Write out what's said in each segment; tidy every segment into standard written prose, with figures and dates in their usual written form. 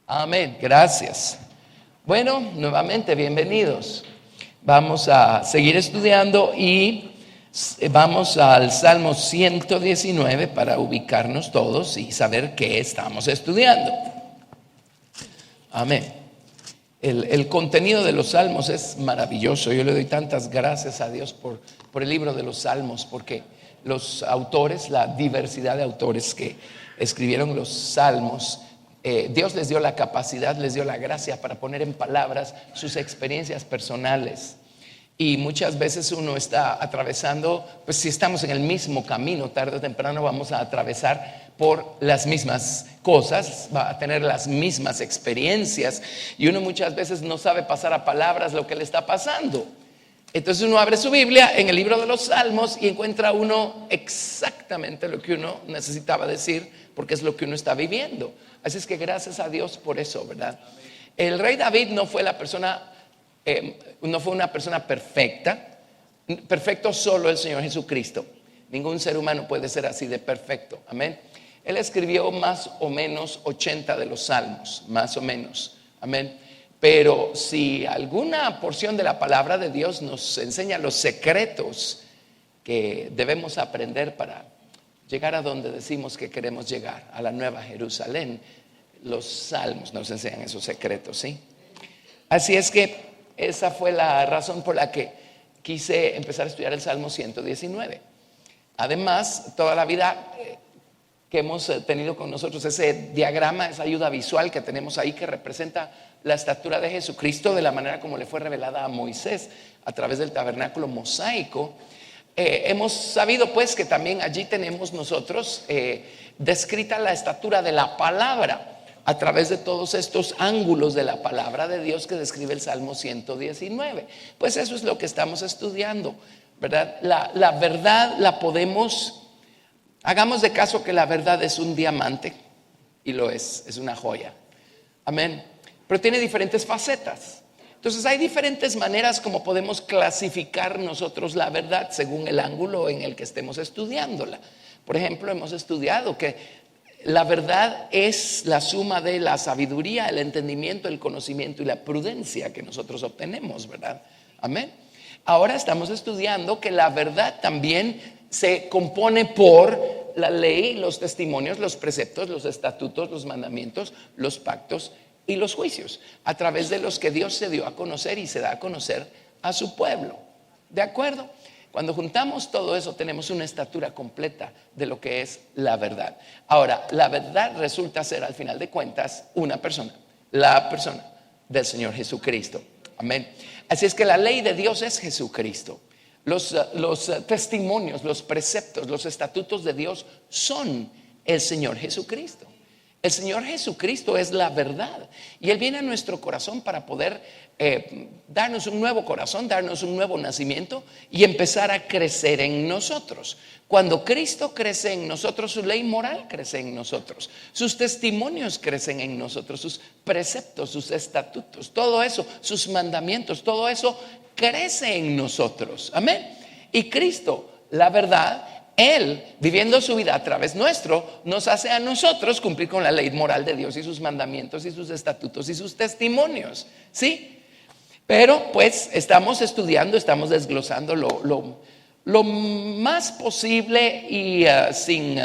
Amén, gracias. Bueno, nuevamente bienvenidos. Vamos a seguir estudiando y vamos al Salmo 119 para ubicarnos todos y saber qué estamos estudiando. Amén. El contenido de los salmos es maravilloso. Yo le doy tantas gracias a Dios por el libro de los salmos, porque los autores, la diversidad de autores que escribieron los salmos, Dios les dio la capacidad, les dio la gracia para poner en palabras sus experiencias personales. Y muchas veces uno está atravesando, pues si estamos en el mismo camino, tarde o temprano vamos a atravesar por las mismas cosas, va a tener las mismas experiencias, y uno muchas veces no sabe pasar a palabras lo que le está pasando. Entonces uno abre su Biblia en el libro de los Salmos y encuentra uno exactamente lo que uno necesitaba decir, porque es lo que uno está viviendo. Así es que gracias a Dios por eso, ¿verdad? El rey David no fue una persona perfecta. Perfecto solo el Señor Jesucristo. Ningún ser humano puede ser así de perfecto. Amén. Él escribió más o menos 80 de los salmos, más o menos. Amén. Pero si alguna porción de la palabra de Dios nos enseña los secretos que debemos aprender para llegar a donde decimos que queremos llegar, a la Nueva Jerusalén, los salmos nos enseñan esos secretos, ¿sí? Así es que esa fue la razón por la que quise empezar a estudiar el Salmo 119. Además, toda la vida que hemos tenido con nosotros, ese diagrama, esa ayuda visual que tenemos ahí, que representa la estatura de Jesucristo de la manera como le fue revelada a Moisés a través del tabernáculo mosaico. Hemos sabido pues que también allí tenemos nosotros descrita la estatura de la palabra a través de todos estos ángulos de la palabra de Dios que describe el Salmo 119. Pues eso es lo que estamos estudiando, ¿verdad? La verdad la podemos, hagamos de caso que la verdad es un diamante, y lo es una joya. Amén. Pero tiene diferentes facetas. Entonces hay diferentes maneras como podemos clasificar nosotros la verdad según el ángulo en el que estemos estudiándola. Por ejemplo, hemos estudiado que la verdad es la suma de la sabiduría, el entendimiento, el conocimiento y la prudencia que nosotros obtenemos, ¿verdad? Amén. Ahora estamos estudiando que la verdad también se compone por la ley, los testimonios, los preceptos, los estatutos, los mandamientos, los pactos y los juicios, a través de los que Dios se dio a conocer y se da a conocer a su pueblo. ¿De acuerdo? Cuando juntamos todo eso tenemos una estatura completa de lo que es la verdad. Ahora, la verdad resulta ser al final de cuentas una persona, la persona del Señor Jesucristo. Amén. Así es que la ley de Dios es Jesucristo. Los testimonios, los preceptos, los estatutos de Dios son el Señor Jesucristo. El Señor Jesucristo es la verdad, y Él viene a nuestro corazón para poder darnos un nuevo corazón, darnos un nuevo nacimiento y empezar a crecer en nosotros. Cuando Cristo crece en nosotros, su ley moral crece en nosotros, sus testimonios crecen en nosotros, sus preceptos, sus estatutos, todo eso, sus mandamientos, todo eso crece en nosotros. Amén. Y Cristo, la verdad, Él, viviendo su vida a través nuestro, nos hace a nosotros cumplir con la ley moral de Dios y sus mandamientos y sus estatutos y sus testimonios, ¿sí? Pero pues estamos estudiando, estamos desglosando lo más posible y sin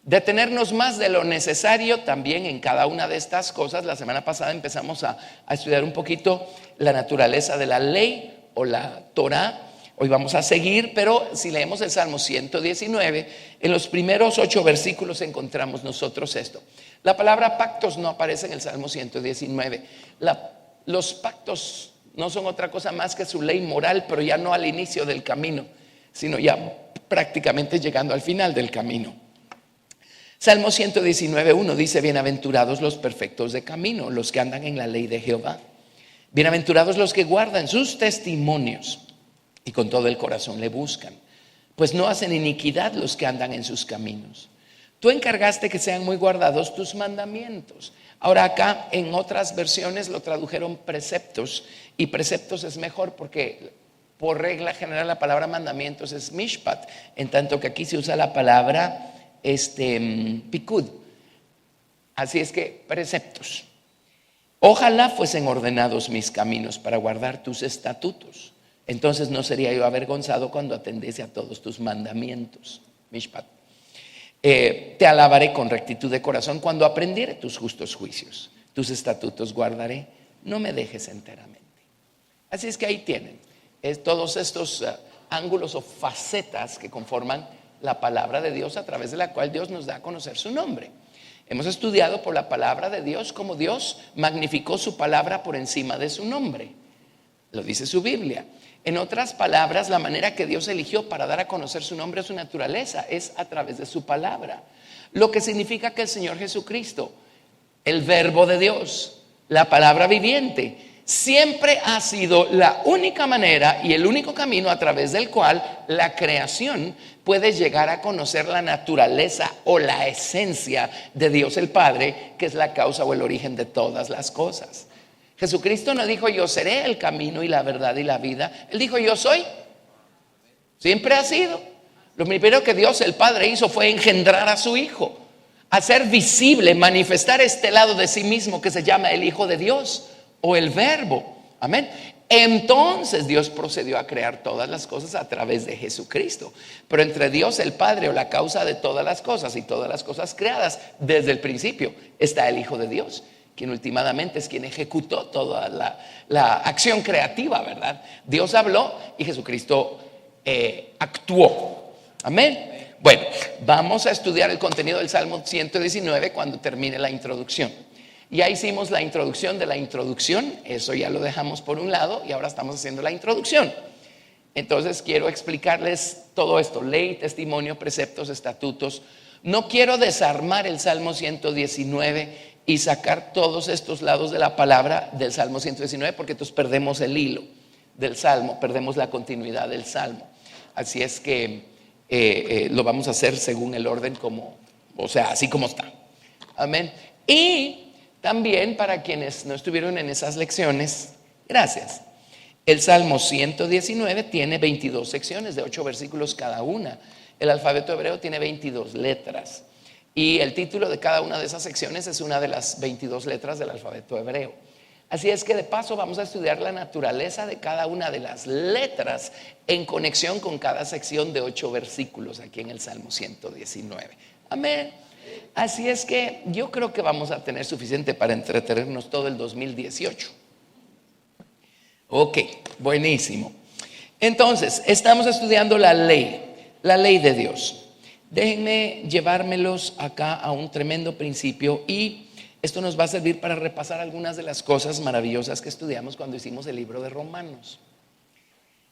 detenernos más de lo necesario también en cada una de estas cosas. La semana pasada empezamos a estudiar un poquito la naturaleza de la ley o la Torah. Hoy vamos a seguir, pero si leemos el Salmo 119, en los primeros 8 versículos encontramos nosotros esto. La palabra pactos no aparece en el Salmo 119. Los pactos no son otra cosa más que su ley moral, pero ya no al inicio del camino, sino ya prácticamente llegando al final del camino. Salmo 119:1 dice: bienaventurados los perfectos de camino, los que andan en la ley de Jehová. Bienaventurados los que guardan sus testimonios y con todo el corazón le buscan, pues no hacen iniquidad los que andan en sus caminos. Tú encargaste que sean muy guardados tus mandamientos. Ahora acá en otras versiones lo tradujeron preceptos, y preceptos es mejor porque por regla general la palabra mandamientos es mishpat, en tanto que aquí se usa la palabra pikud. Así es que preceptos. Ojalá fuesen ordenados mis caminos para guardar tus estatutos. Entonces no sería yo avergonzado cuando atendiese a todos tus mandamientos. Mishpat. Te alabaré con rectitud de corazón cuando aprendiere tus justos juicios. Tus estatutos guardaré, no me dejes enteramente. Así es que ahí tienen todos estos ángulos o facetas que conforman la palabra de Dios, a través de la cual Dios nos da a conocer su nombre. Hemos estudiado por la palabra de Dios cómo Dios magnificó su palabra por encima de su nombre. Lo dice su Biblia. En otras palabras, la manera que Dios eligió para dar a conocer su nombre, su naturaleza, es a través de su palabra. Lo que significa que el Señor Jesucristo, el verbo de Dios, la palabra viviente, siempre ha sido la única manera y el único camino a través del cual la creación puede llegar a conocer la naturaleza o la esencia de Dios el Padre, que es la causa o el origen de todas las cosas. Jesucristo no dijo yo seré el camino y la verdad y la vida. Él dijo yo soy. Siempre ha sido. Lo primero que Dios el Padre hizo fue engendrar a su Hijo, hacer visible, manifestar este lado de sí mismo que se llama el Hijo de Dios o el Verbo. Amén. Entonces Dios procedió a crear todas las cosas a través de Jesucristo. Pero entre Dios el Padre, o la causa de todas las cosas y todas las cosas creadas, desde el principio está el Hijo de Dios, quien últimamente es quien ejecutó toda la acción creativa, ¿verdad? Dios habló y Jesucristo actuó. Amén. Bueno, vamos a estudiar el contenido del Salmo 119 cuando termine la introducción. Ya hicimos la introducción de la introducción, eso ya lo dejamos por un lado y ahora estamos haciendo la introducción. Entonces quiero explicarles todo esto: ley, testimonio, preceptos, estatutos. No quiero desarmar el Salmo 119 y sacar todos estos lados de la palabra del Salmo 119, porque entonces perdemos el hilo del Salmo, perdemos la continuidad del Salmo. Así es que lo vamos a hacer según el orden así como está. Amén. Y también, para quienes no estuvieron en esas lecciones, gracias. El Salmo 119 tiene 22 secciones de 8 versículos cada una. El alfabeto hebreo tiene 22 letras. Y el título de cada una de esas secciones es una de las 22 letras del alfabeto hebreo. Así es que de paso vamos a estudiar la naturaleza de cada una de las letras en conexión con cada sección de 8 versículos aquí en el Salmo 119. Amén. Así es que yo creo que vamos a tener suficiente para entretenernos todo el 2018. Ok, buenísimo. Entonces, estamos estudiando la ley de Dios. Déjenme llevármelos acá a un tremendo principio, y esto nos va a servir para repasar algunas de las cosas maravillosas que estudiamos cuando hicimos el libro de Romanos.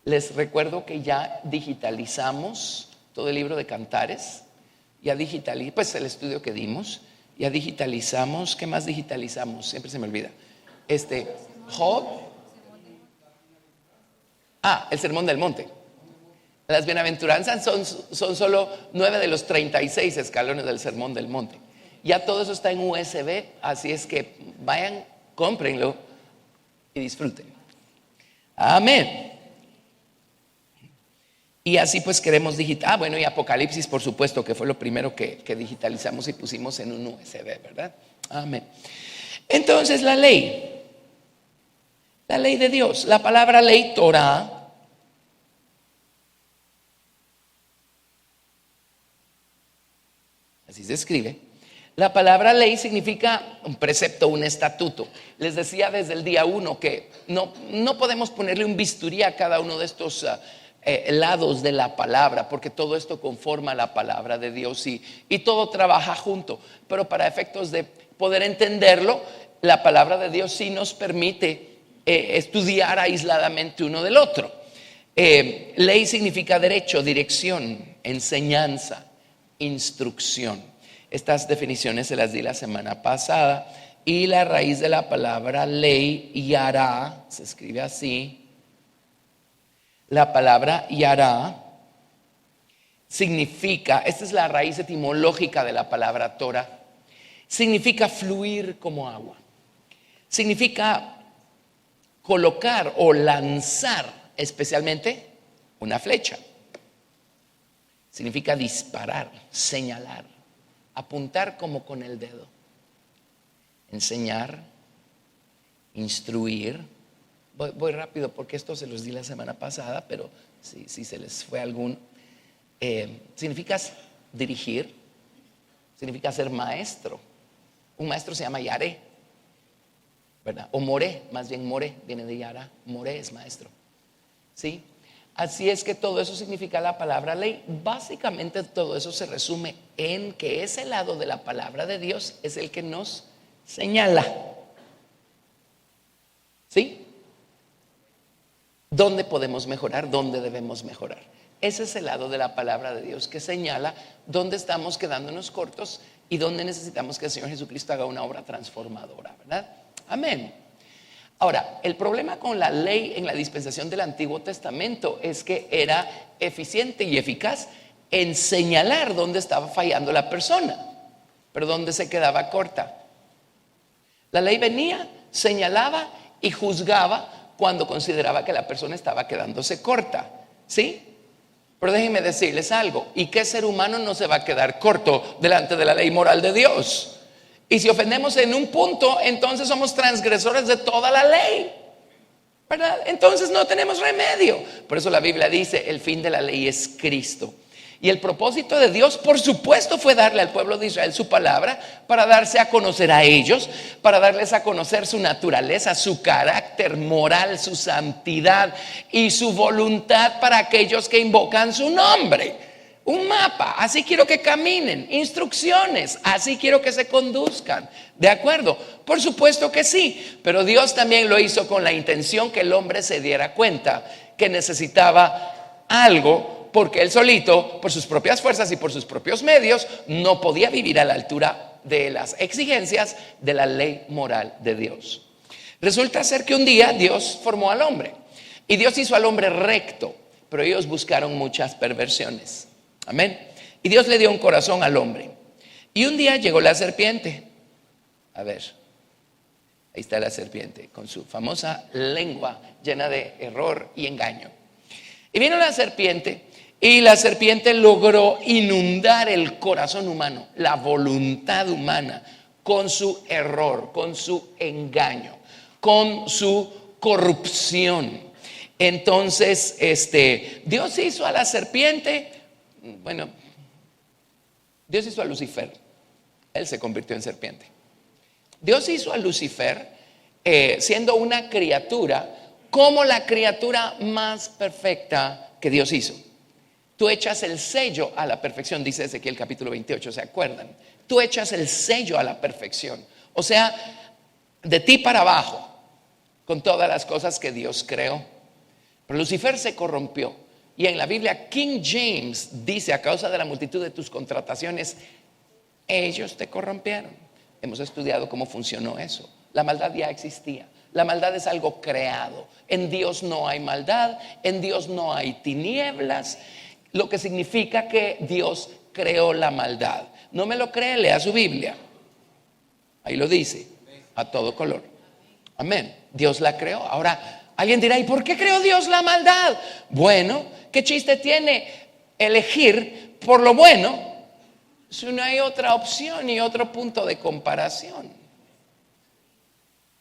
Les recuerdo que ya digitalizamos todo el libro de Cantares. Ya digitalizamos, pues el estudio que dimos, ya digitalizamos. ¿Qué más digitalizamos? Siempre se me olvida. Job. El Sermón del Monte. Las bienaventuranzas son solo 9 de los 36 escalones del Sermón del Monte. Ya todo eso está en USB, así es que vayan, cómprenlo y disfruten. Amén. Y así pues queremos digitar. Bueno, y Apocalipsis, por supuesto, que fue lo primero que digitalizamos y pusimos en un USB, ¿verdad? Amén. Entonces la ley de Dios, la palabra ley, Torah, así se escribe. La palabra ley significa un precepto, un estatuto. Les decía desde el día 1 que no podemos ponerle un bisturí a cada uno de estos lados de la palabra, porque todo esto conforma la palabra de Dios y todo trabaja junto. Pero para efectos de poder entenderlo, la palabra de Dios sí nos permite estudiar aisladamente uno del otro. Ley significa derecho, dirección, enseñanza, instrucción. Estas definiciones se las di la semana pasada. Y la raíz de la palabra ley, yará, se escribe así. La palabra yará significa, esta es la raíz etimológica de la palabra Torah, significa fluir como agua. Significa colocar o lanzar, especialmente una flecha. Significa disparar, señalar, apuntar como con el dedo, enseñar, instruir. Voy rápido porque esto se los di la semana pasada, pero si se les fue algún. Significa dirigir, significa ser maestro. Un maestro se llama Yaré, ¿verdad? O Moré, más bien Moré, viene de Yara. Moré es maestro, ¿sí? Así es que todo eso significa la palabra ley. Básicamente todo eso se resume en que ese lado de la palabra de Dios es el que nos señala, ¿sí? ¿Dónde podemos mejorar? ¿Dónde debemos mejorar? Ese es el lado de la palabra de Dios que señala dónde estamos quedándonos cortos y dónde necesitamos que el Señor Jesucristo haga una obra transformadora, ¿verdad? Amén. Ahora, el problema con la ley en la dispensación del Antiguo Testamento es que era eficiente y eficaz en señalar dónde estaba fallando la persona, pero dónde se quedaba corta. La ley venía, señalaba y juzgaba cuando consideraba que la persona estaba quedándose corta, ¿sí? Pero déjenme decirles algo, ¿y qué ser humano no se va a quedar corto delante de la ley moral de Dios? Y si ofendemos en un punto, entonces somos transgresores de toda la ley, ¿verdad? Entonces no tenemos remedio. Por eso la Biblia dice, el fin de la ley es Cristo. Y el propósito de Dios, por supuesto, fue darle al pueblo de Israel su palabra para darse a conocer a ellos, para darles a conocer su naturaleza, su carácter moral, su santidad y su voluntad para aquellos que invocan su nombre. Un mapa, así quiero que caminen, instrucciones, así quiero que se conduzcan. ¿De acuerdo? Por supuesto que sí, pero Dios también lo hizo con la intención que el hombre se diera cuenta que necesitaba algo, porque él solito, por sus propias fuerzas y por sus propios medios, no podía vivir a la altura de las exigencias de la ley moral de Dios. Resulta ser que un día Dios formó al hombre y Dios hizo al hombre recto, pero ellos buscaron muchas perversiones. Amén. Y Dios le dio un corazón al hombre. Y un día llegó la serpiente. A ver, ahí está la serpiente con su famosa lengua llena de error y engaño. Y vino la serpiente y la serpiente logró inundar el corazón humano, la voluntad humana, con su error, con su engaño, con su corrupción. Entonces, Dios hizo a la serpiente, bueno, Dios hizo a Lucifer, él se convirtió en serpiente. Dios hizo a Lucifer siendo una criatura como la criatura más perfecta que Dios hizo. Tú echas el sello a la perfección, dice Ezequiel capítulo 28, ¿se acuerdan? Tú echas el sello a la perfección, o sea, de ti para abajo, con todas las cosas que Dios creó. Pero Lucifer se corrompió. Y en la Biblia King James dice, a causa de la multitud de tus contrataciones, ellos te corrompieron. Hemos estudiado cómo funcionó eso. La maldad ya existía. La maldad es algo creado. En Dios no hay maldad, en Dios no hay tinieblas, lo que significa que Dios creó la maldad. ¿No me lo cree? Lea su Biblia. Ahí lo dice, a todo color. Amén. Dios la creó. Ahora, alguien dirá, ¿y por qué creó Dios la maldad? Bueno, ¿qué chiste tiene elegir por lo bueno si no hay otra opción y otro punto de comparación?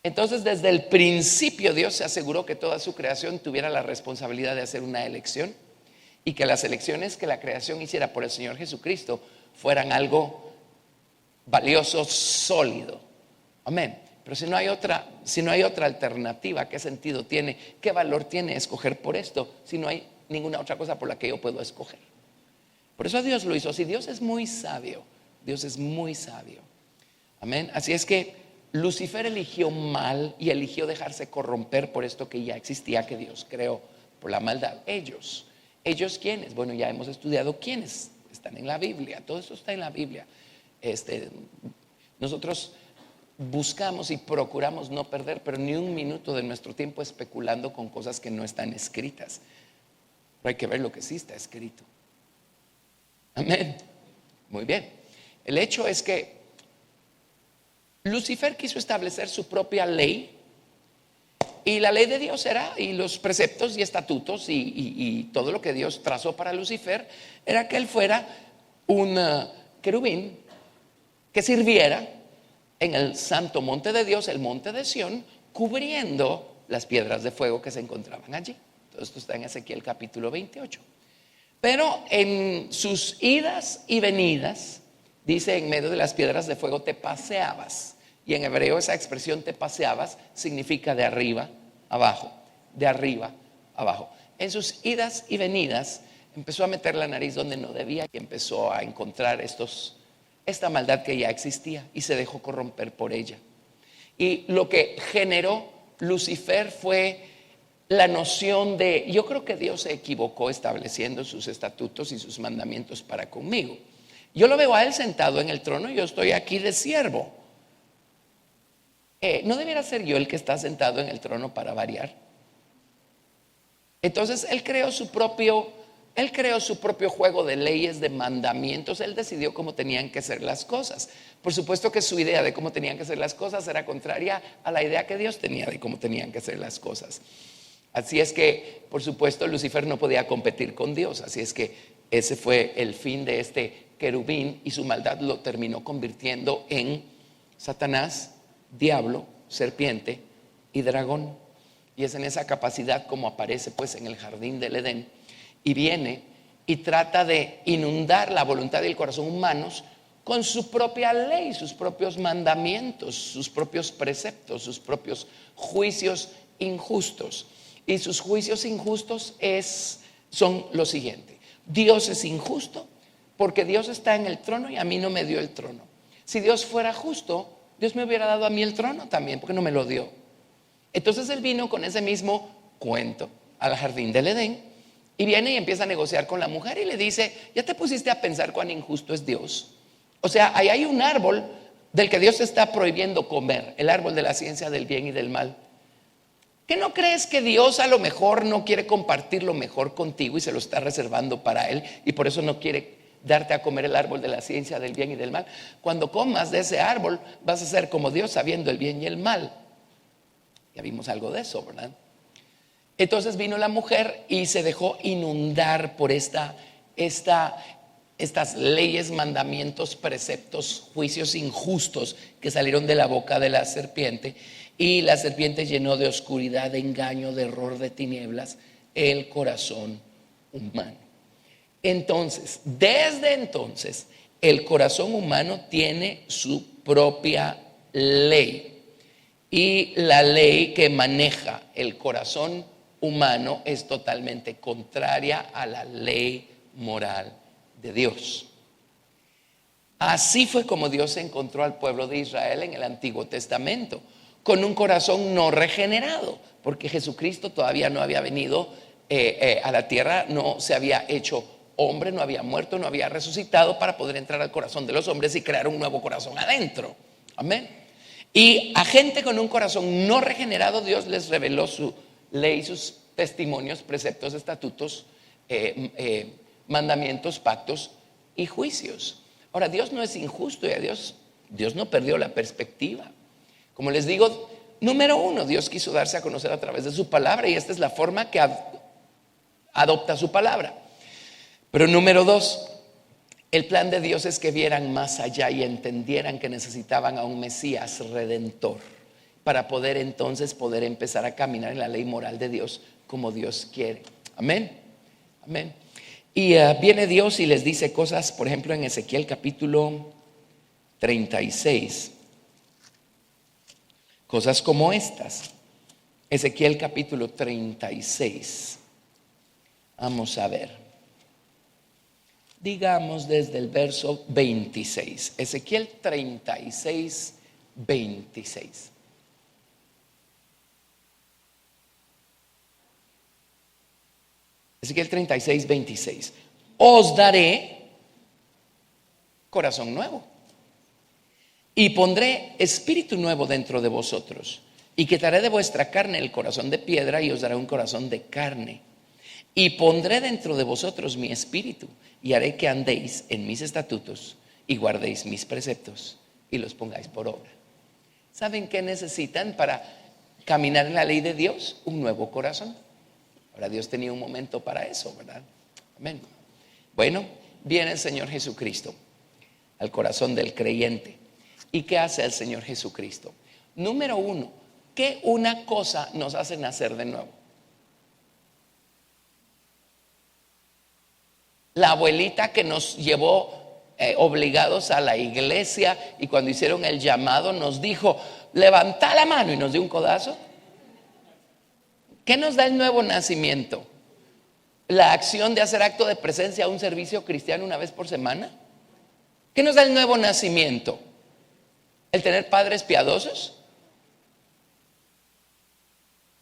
Entonces, desde el principio Dios se aseguró que toda su creación tuviera la responsabilidad de hacer una elección y que las elecciones que la creación hiciera por el Señor Jesucristo fueran algo valioso, sólido. Amén. Pero si no hay otra alternativa, ¿qué sentido tiene? ¿Qué valor tiene escoger por esto si no hay ninguna otra cosa por la que yo puedo escoger? Por eso Dios lo hizo así. Dios es muy sabio. Dios es muy sabio. Amén. Así es que Lucifer eligió mal y eligió dejarse corromper por esto que ya existía, que Dios creó, por la maldad. Ellos ¿quiénes? Bueno, ya hemos estudiado quiénes están en la Biblia. Todo eso está en la Biblia. Nosotros buscamos y procuramos no perder, pero ni un minuto de nuestro tiempo especulando con cosas que no están escritas. Pero hay que ver lo que sí está escrito. Amén. Muy bien. El hecho es que Lucifer quiso establecer su propia ley. Y la ley de Dios era, y los preceptos y estatutos y todo lo que Dios trazó para Lucifer, era que él fuera un querubín que sirviera en el santo monte de Dios, el monte de Sión, cubriendo las piedras de fuego que se encontraban allí. Todo esto está en Ezequiel capítulo 28. Pero en sus idas y venidas, dice, en medio de las piedras de fuego te paseabas. Y en hebreo esa expresión te paseabas significa de arriba abajo, de arriba abajo. En sus idas y venidas empezó a meter la nariz donde no debía y empezó a encontrar esta maldad que ya existía y se dejó corromper por ella. Y lo que generó Lucifer fue la noción de, yo creo que Dios se equivocó estableciendo sus estatutos y sus mandamientos para conmigo. Yo lo veo a él sentado en el trono y yo estoy aquí de siervo. ¿No debiera ser yo el que está sentado en el trono para variar? Entonces él creó su propio juego de leyes, de mandamientos. Él decidió cómo tenían que ser las cosas. Por supuesto que su idea de cómo tenían que ser las cosas era contraria a la idea que Dios tenía de cómo tenían que ser las cosas. Así es que, por supuesto, Lucifer no podía competir con Dios. Así es que ese fue el fin de este querubín y su maldad lo terminó convirtiendo en Satanás, diablo, serpiente y dragón. Y es en esa capacidad como aparece pues en el jardín del Edén y viene y trata de inundar la voluntad y el corazón humanos con su propia ley, sus propios mandamientos, sus propios preceptos, sus propios juicios injustos. Y sus juicios injustos son lo siguiente: Dios es injusto porque Dios está en el trono y a mí no me dio el trono. Si Dios fuera justo, Dios me hubiera dado a mí el trono también, porque no me lo dio. Entonces él vino con ese mismo cuento al jardín del Edén y viene y empieza a negociar con la mujer y le dice: ¿ya te pusiste a pensar cuán injusto es Dios? O sea, ahí hay un árbol del que Dios te está prohibiendo comer, el árbol de la ciencia del bien y del mal. ¿Qué no crees que Dios a lo mejor no quiere compartir lo mejor contigo y se lo está reservando para Él y por eso no quiere darte a comer el árbol de la ciencia del bien y del mal? Cuando comas de ese árbol vas a ser como Dios, sabiendo el bien y el mal. Ya vimos algo de eso, ¿verdad? Entonces vino la mujer y se dejó inundar por estas leyes, mandamientos, preceptos, juicios injustos que salieron de la boca de la serpiente. Y la serpiente llenó de oscuridad, de engaño, de error, de tinieblas el corazón humano. Entonces, desde entonces, el corazón humano tiene su propia ley. Y la ley que maneja el corazón humano es totalmente contraria a la ley moral de Dios. Así fue como Dios encontró al pueblo de Israel en el Antiguo Testamento, con un corazón no regenerado, porque Jesucristo todavía no había venido a la tierra, no se había hecho hombre, no había muerto, no había resucitado para poder entrar al corazón de los hombres y crear un nuevo corazón adentro. Amén. Y a gente con un corazón no regenerado, Dios les reveló su ley, sus testimonios, preceptos, estatutos, mandamientos, pactos y juicios. Ahora, Dios no es injusto y a Dios no perdió la perspectiva. Como les digo, número uno, Dios quiso darse a conocer a través de su palabra y esta es la forma que adopta su palabra. Pero número dos, el plan de Dios es que vieran más allá y entendieran que necesitaban a un Mesías redentor para poder entonces empezar a caminar en la ley moral de Dios como Dios quiere. Amén. Amén. Y viene Dios y les dice cosas, por ejemplo, en Ezequiel capítulo 36. Cosas como estas. Ezequiel capítulo 36. Vamos a ver. Digamos desde el verso 26. Ezequiel 36, 26. Ezequiel 36, 26. Os daré corazón nuevo y pondré espíritu nuevo dentro de vosotros y quitaré de vuestra carne el corazón de piedra y os daré un corazón de carne. Y pondré dentro de vosotros mi espíritu y haré que andéis en mis estatutos y guardéis mis preceptos y los pongáis por obra. ¿Saben qué necesitan para caminar en la ley de Dios? Un nuevo corazón. Ahora Dios tenía un momento para eso, ¿verdad? Amén. Bueno, viene el Señor Jesucristo al corazón del creyente. ¿Y qué hace el Señor Jesucristo? Número uno, ¿Qué una cosa nos hace nacer de nuevo? La abuelita que nos llevó obligados a la iglesia y cuando hicieron el llamado nos dijo: levanta la mano, y nos dio un codazo. ¿Qué nos da el nuevo nacimiento? ¿La acción de hacer acto de presencia a un servicio cristiano una vez por semana? ¿Qué nos da el nuevo nacimiento? ¿El tener padres piadosos?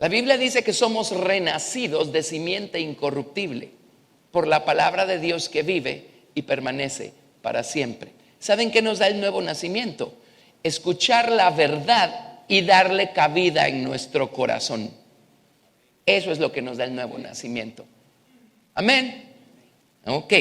La Biblia dice que somos renacidos de simiente incorruptible por la palabra de Dios que vive y permanece para siempre. ¿Saben qué nos da el nuevo nacimiento? Escuchar la verdad y darle cabida en nuestro corazón. Eso es lo que nos da el nuevo nacimiento. Amén. Ok.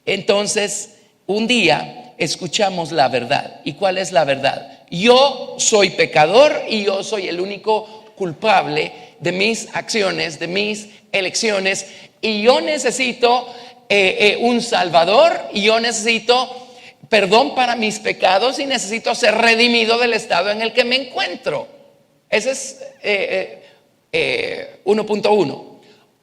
Entonces, un día escuchamos la verdad. ¿Y cuál es la verdad? Yo soy pecador y yo soy el único culpable de mis acciones, de mis elecciones, y yo necesito un Salvador, y yo necesito perdón para mis pecados, y necesito ser redimido del estado en el que me encuentro. Ese es 1.1.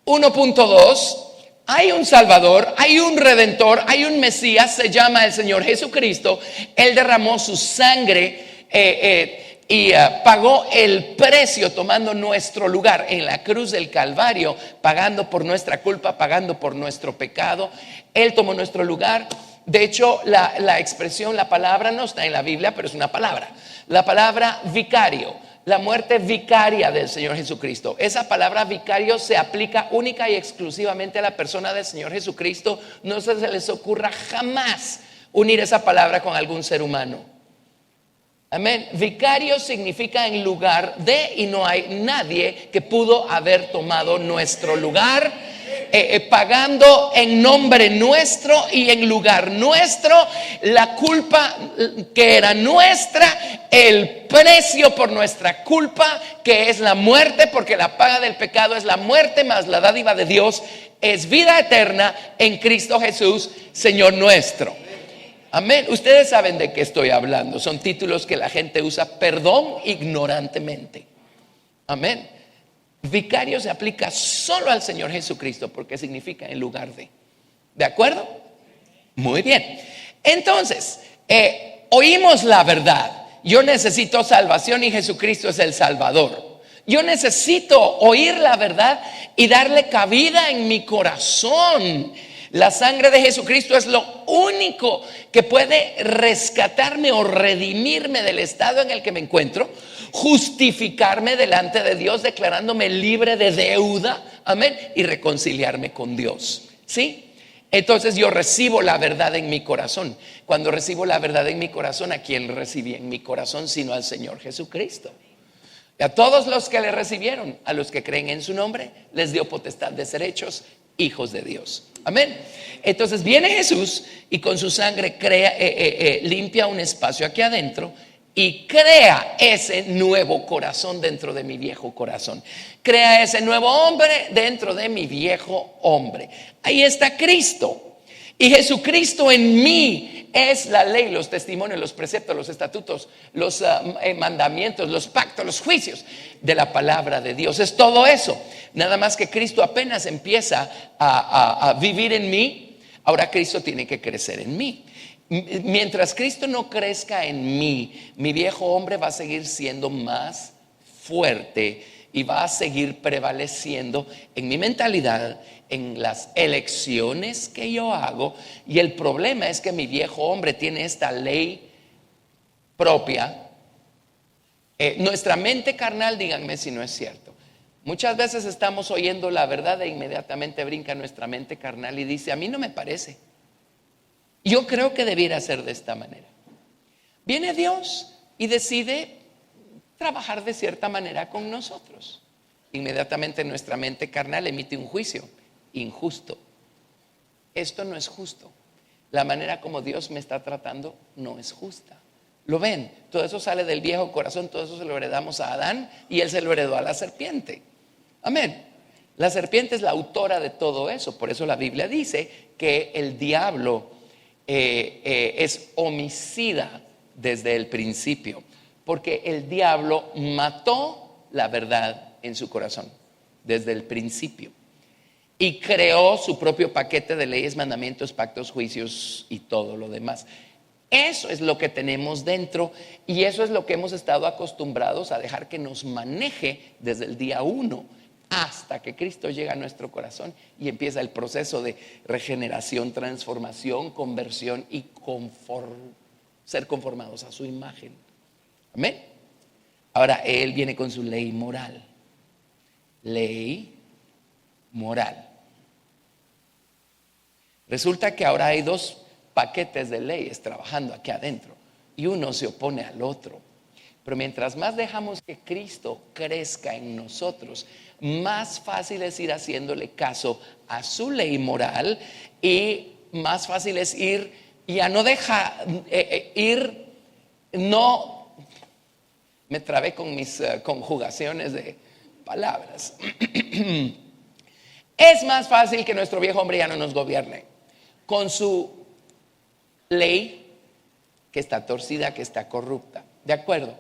1.2. Hay un Salvador, hay un Redentor, hay un Mesías, se llama el Señor Jesucristo. Él derramó su sangre y pagó el precio tomando nuestro lugar en la cruz del Calvario, pagando por nuestra culpa, pagando por nuestro pecado. Él tomó nuestro lugar. De hecho, la expresión, la palabra no está en la Biblia, pero es una palabra. La palabra vicario, la muerte vicaria del Señor Jesucristo. Esa palabra vicario se aplica única y exclusivamente a la persona del Señor Jesucristo. No se les ocurra jamás unir esa palabra con algún ser humano. Amén. Vicario significa en lugar de, y no hay nadie que pudo haber tomado nuestro lugar, pagando en nombre nuestro y en lugar nuestro la culpa que era nuestra, el precio por nuestra culpa, que es la muerte, porque la paga del pecado es la muerte, más la dádiva de Dios es vida eterna en Cristo Jesús, Señor nuestro. Amén. Ustedes saben de qué estoy hablando. Son títulos que la gente usa, perdón, ignorantemente. Amén. Vicario se aplica solo al Señor Jesucristo porque significa en lugar de. ¿De acuerdo? Muy bien. Entonces, oímos la verdad. Yo necesito salvación y Jesucristo es el Salvador. Yo necesito oír la verdad y darle cabida en mi corazón. La sangre de Jesucristo es lo único que puede rescatarme o redimirme del estado en el que me encuentro, justificarme delante de Dios, declarándome libre de deuda, amén, y reconciliarme con Dios. ¿Sí? Entonces yo recibo la verdad en mi corazón. Cuando recibo la verdad en mi corazón, ¿a quién recibí en mi corazón sino al Señor Jesucristo? Y a todos los que le recibieron, a los que creen en su nombre, les dio potestad de ser hechos hijos de Dios. Amén. Entonces viene Jesús y con su sangre limpia un espacio aquí adentro y crea ese nuevo corazón dentro de mi viejo corazón. Crea ese nuevo hombre dentro de mi viejo hombre. Ahí está Cristo. Y Jesucristo en mí es la ley, los testimonios, los preceptos, los estatutos, los mandamientos, los pactos, los juicios de la palabra de Dios. Es todo eso. Nada más que Cristo apenas empieza a vivir en mí. Ahora Cristo tiene que crecer en mí. Mientras Cristo no crezca en mí, mi viejo hombre va a seguir siendo más fuerte y va a seguir prevaleciendo en mi mentalidad, en las elecciones que yo hago. Y el problema es que mi viejo hombre tiene esta ley propia. Nuestra mente carnal, díganme si no es cierto. Muchas veces estamos oyendo la verdad e inmediatamente brinca nuestra mente carnal y dice: a mí no me parece. Yo creo que debiera ser de esta manera. Viene Dios y decide trabajar de cierta manera con nosotros. Inmediatamente nuestra mente carnal emite un juicio injusto. Esto no es justo. La manera como Dios me está tratando no es justa. ¿Lo ven? Todo eso sale del viejo corazón. Todo eso se lo heredamos a Adán y él se lo heredó a la serpiente. Amén. La serpiente es la autora de todo eso. Por eso la Biblia dice que el diablo es homicida desde el principio, porque el diablo mató la verdad en su corazón desde el principio. Y creó su propio paquete de leyes, mandamientos, pactos, juicios y todo lo demás. Eso es lo que tenemos dentro y eso es lo que hemos estado acostumbrados a dejar que nos maneje desde el día 1 hasta que Cristo llega a nuestro corazón y empieza el proceso de regeneración, transformación, conversión y ser conformados a su imagen. Amén. Ahora Él viene con su ley moral. Ley moral. Resulta que ahora hay dos paquetes de leyes trabajando aquí adentro y uno se opone al otro. Pero mientras más dejamos que Cristo crezca en nosotros, más fácil es ir haciéndole caso a su ley moral y más fácil es ir, ya no deja ir, no, me trabé con mis conjugaciones de palabras. Es más fácil que nuestro viejo hombre ya no nos gobierne con su ley que está torcida, que está corrupta. ¿De acuerdo?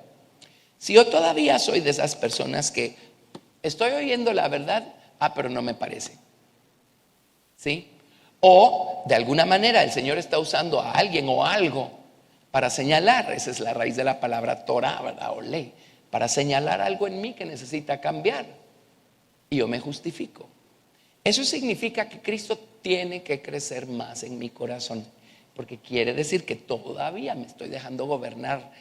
Si yo todavía soy de esas personas que estoy oyendo la verdad, pero no me parece. ¿Sí? O de alguna manera el Señor está usando a alguien o algo para señalar, esa es la raíz de la palabra Torah, ¿verdad? O ley, para señalar algo en mí que necesita cambiar. Y yo me justifico. Eso significa que Cristo tiene que crecer más en mi corazón, porque quiere decir que todavía me estoy dejando gobernar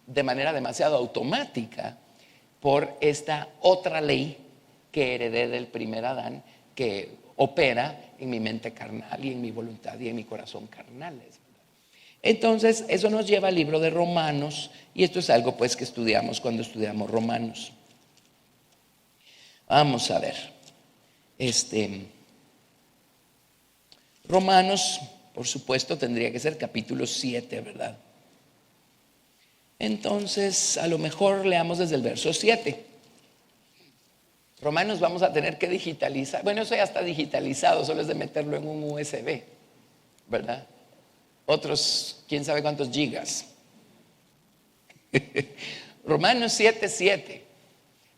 de manera demasiado automática por esta otra ley que heredé del primer Adán, que opera en mi mente carnal y en mi voluntad y en mi corazón carnales. Entonces eso nos lleva al libro de Romanos, y esto es algo pues que estudiamos cuando estudiamos Romanos. Vamos a ver. Romanos, por supuesto, tendría que ser capítulo 7, ¿verdad? Entonces, a lo mejor leamos desde el verso 7. Romanos vamos a tener que digitalizar. Bueno, eso ya está digitalizado, solo es de meterlo en un USB, ¿verdad? Otros, quién sabe cuántos gigas. Romanos 7:7.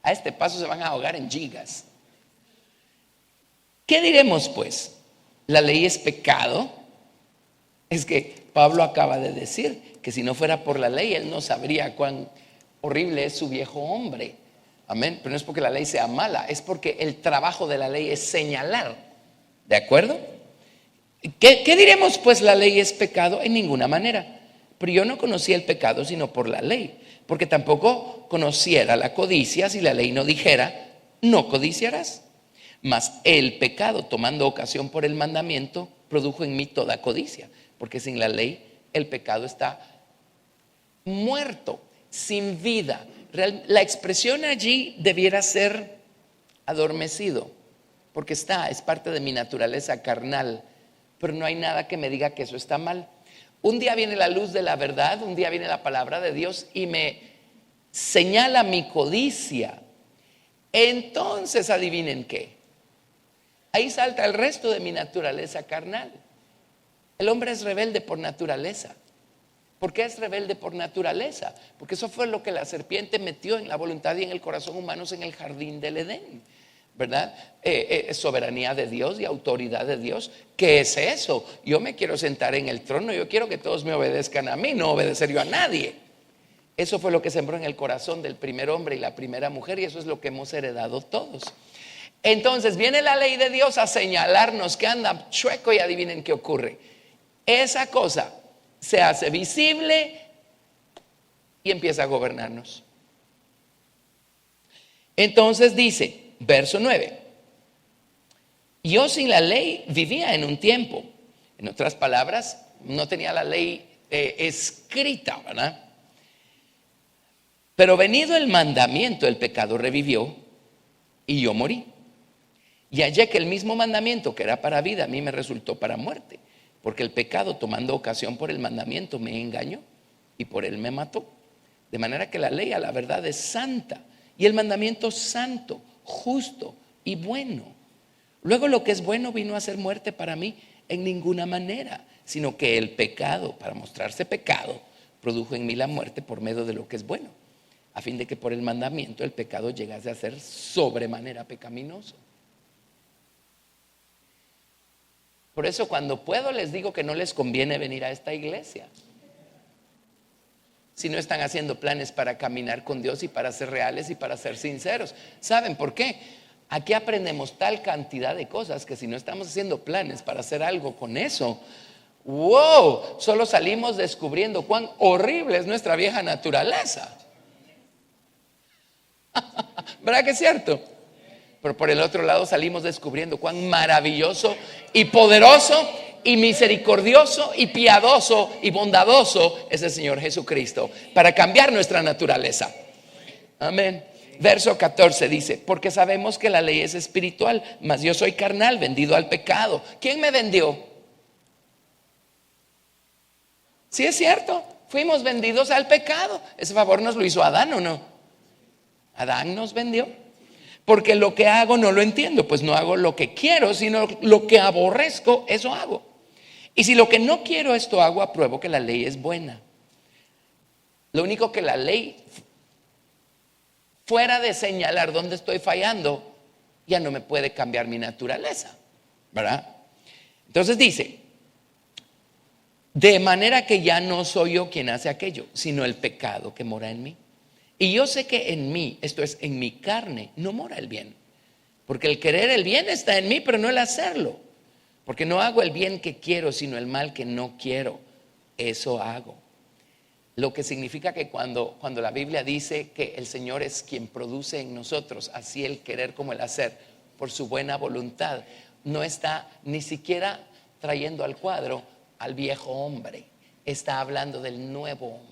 A este paso se van a ahogar en gigas. ¿Qué diremos pues? ¿La ley es pecado? Es que Pablo acaba de decir que si no fuera por la ley, él no sabría cuán horrible es su viejo hombre. Amén. Pero no es porque la ley sea mala, es porque el trabajo de la ley es señalar. ¿De acuerdo? ¿Qué diremos pues? ¿La ley es pecado? En ninguna manera. Pero yo no conocía el pecado sino por la ley, porque tampoco conociera la codicia si la ley no dijera, no codiciarás. Mas el pecado, tomando ocasión por el mandamiento, produjo en mí toda codicia, porque sin la ley el pecado está muerto, sin vida. La expresión allí debiera ser adormecido, porque es parte de mi naturaleza carnal, pero no hay nada que me diga que eso está mal. Un día viene la luz de la verdad, un día viene la palabra de Dios y me señala mi codicia. Entonces adivinen qué. Ahí salta el resto de mi naturaleza carnal. El hombre es rebelde por naturaleza. ¿Por qué es rebelde por naturaleza? Porque eso fue lo que la serpiente metió en la voluntad y en el corazón humanos en el jardín del Edén, ¿verdad? Soberanía de Dios y autoridad de Dios. ¿Qué es eso? Yo me quiero sentar en el trono, yo quiero que todos me obedezcan a mí, no obedecer yo a nadie. Eso fue lo que sembró en el corazón del primer hombre y la primera mujer, y eso es lo que hemos heredado todos. Entonces viene la ley de Dios a señalarnos que anda chueco, y adivinen qué ocurre. Esa cosa se hace visible y empieza a gobernarnos. Entonces dice, verso 9, yo sin la ley vivía en un tiempo. En otras palabras, no tenía la ley escrita, ¿verdad? Pero venido el mandamiento, el pecado revivió y yo morí. Y hallé que el mismo mandamiento que era para vida a mí me resultó para muerte, porque el pecado, tomando ocasión por el mandamiento, me engañó y por él me mató. De manera que la ley a la verdad es santa y el mandamiento santo, justo y bueno. Luego lo que es bueno vino a ser muerte para mí en ninguna manera, sino que el pecado, para mostrarse pecado, produjo en mí la muerte por medio de lo que es bueno, a fin de que por el mandamiento el pecado llegase a ser sobremanera pecaminoso. Por eso cuando puedo les digo que no les conviene venir a esta iglesia si no están haciendo planes para caminar con Dios y para ser reales y para ser sinceros. ¿Saben por qué? Aquí aprendemos tal cantidad de cosas que si no estamos haciendo planes para hacer algo con eso, wow, solo salimos descubriendo cuán horrible es nuestra vieja naturaleza. ¿Verdad que es cierto? Pero por el otro lado salimos descubriendo cuán maravilloso y poderoso y misericordioso y piadoso y bondadoso es el Señor Jesucristo para cambiar nuestra naturaleza. Amén. Verso 14 dice: porque sabemos que la ley es espiritual, mas yo soy carnal, vendido al pecado. ¿Quién me vendió? Sí, es cierto, fuimos vendidos al pecado. Ese favor nos lo hizo Adán, ¿o no? Adán nos vendió. Porque lo que hago no lo entiendo, pues no hago lo que quiero, sino lo que aborrezco, eso hago. Y si lo que no quiero esto hago, apruebo que la ley es buena. Lo único que la ley, fuera de señalar dónde estoy fallando, ya no me puede cambiar mi naturaleza, ¿verdad? Entonces dice: de manera que ya no soy yo quien hace aquello, sino el pecado que mora en mí. Y yo sé que en mí, esto es, en mi carne, no mora el bien. Porque el querer el bien está en mí, pero no el hacerlo. Porque no hago el bien que quiero, sino el mal que no quiero. Eso hago. Lo que significa que cuando la Biblia dice que el Señor es quien produce en nosotros, así el querer como el hacer, por su buena voluntad, no está ni siquiera trayendo al cuadro al viejo hombre. Está hablando del nuevo hombre.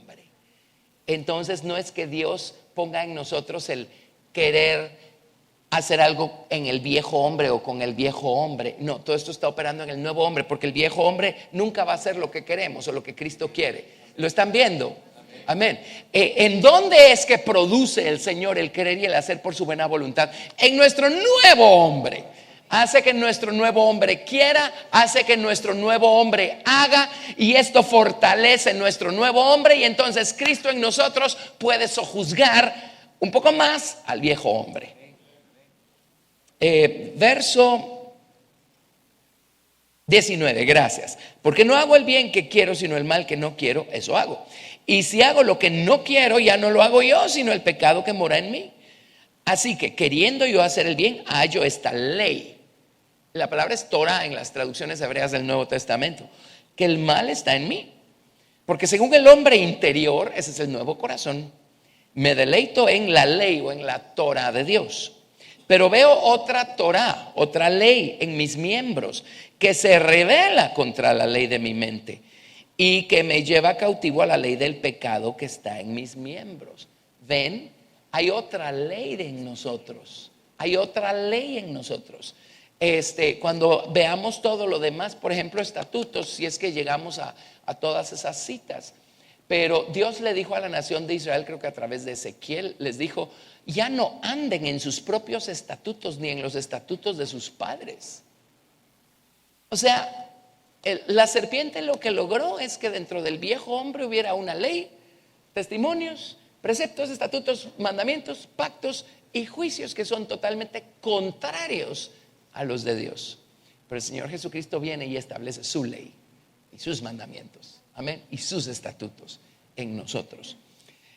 Entonces no es que Dios ponga en nosotros el querer hacer algo en el viejo hombre o con el viejo hombre. No, todo esto está operando en el nuevo hombre, porque el viejo hombre nunca va a hacer lo que queremos o lo que Cristo quiere. ¿Lo están viendo? Amén. ¿En dónde es que produce el Señor el querer y el hacer por su buena voluntad? En nuestro nuevo hombre. Hace que nuestro nuevo hombre quiera, hace que nuestro nuevo hombre haga, y esto fortalece nuestro nuevo hombre, y entonces Cristo en nosotros puede sojuzgar un poco más al viejo hombre. Verso 19, gracias. Porque no hago el bien que quiero, sino el mal que no quiero, eso hago. Y si hago lo que no quiero, ya no lo hago yo, sino el pecado que mora en mí. Así que queriendo yo hacer el bien, hallo esta ley. La palabra es Torah en las traducciones hebreas del Nuevo Testamento, que el mal está en mí. Porque según el hombre interior, ese es el nuevo corazón, me deleito en la ley o en la Torah de Dios. Pero veo otra Torah, otra ley en mis miembros, que se revela contra la ley de mi mente y que me lleva cautivo a la ley del pecado que está en mis miembros. ¿Ven? Hay otra ley en nosotros. Hay otra ley en nosotros. Cuando veamos todo lo demás, por ejemplo, estatutos, si es que llegamos a todas esas citas. Pero Dios le dijo a la nación de Israel, creo que a través de Ezequiel, les dijo: ya no anden en sus propios estatutos ni en los estatutos de sus padres. O sea, la serpiente lo que logró es que dentro del viejo hombre hubiera una ley, testimonios, preceptos, estatutos, mandamientos, pactos y juicios que son totalmente contrarios a los de Dios. Pero el Señor Jesucristo viene y establece su ley y sus mandamientos, amén, y sus estatutos en nosotros.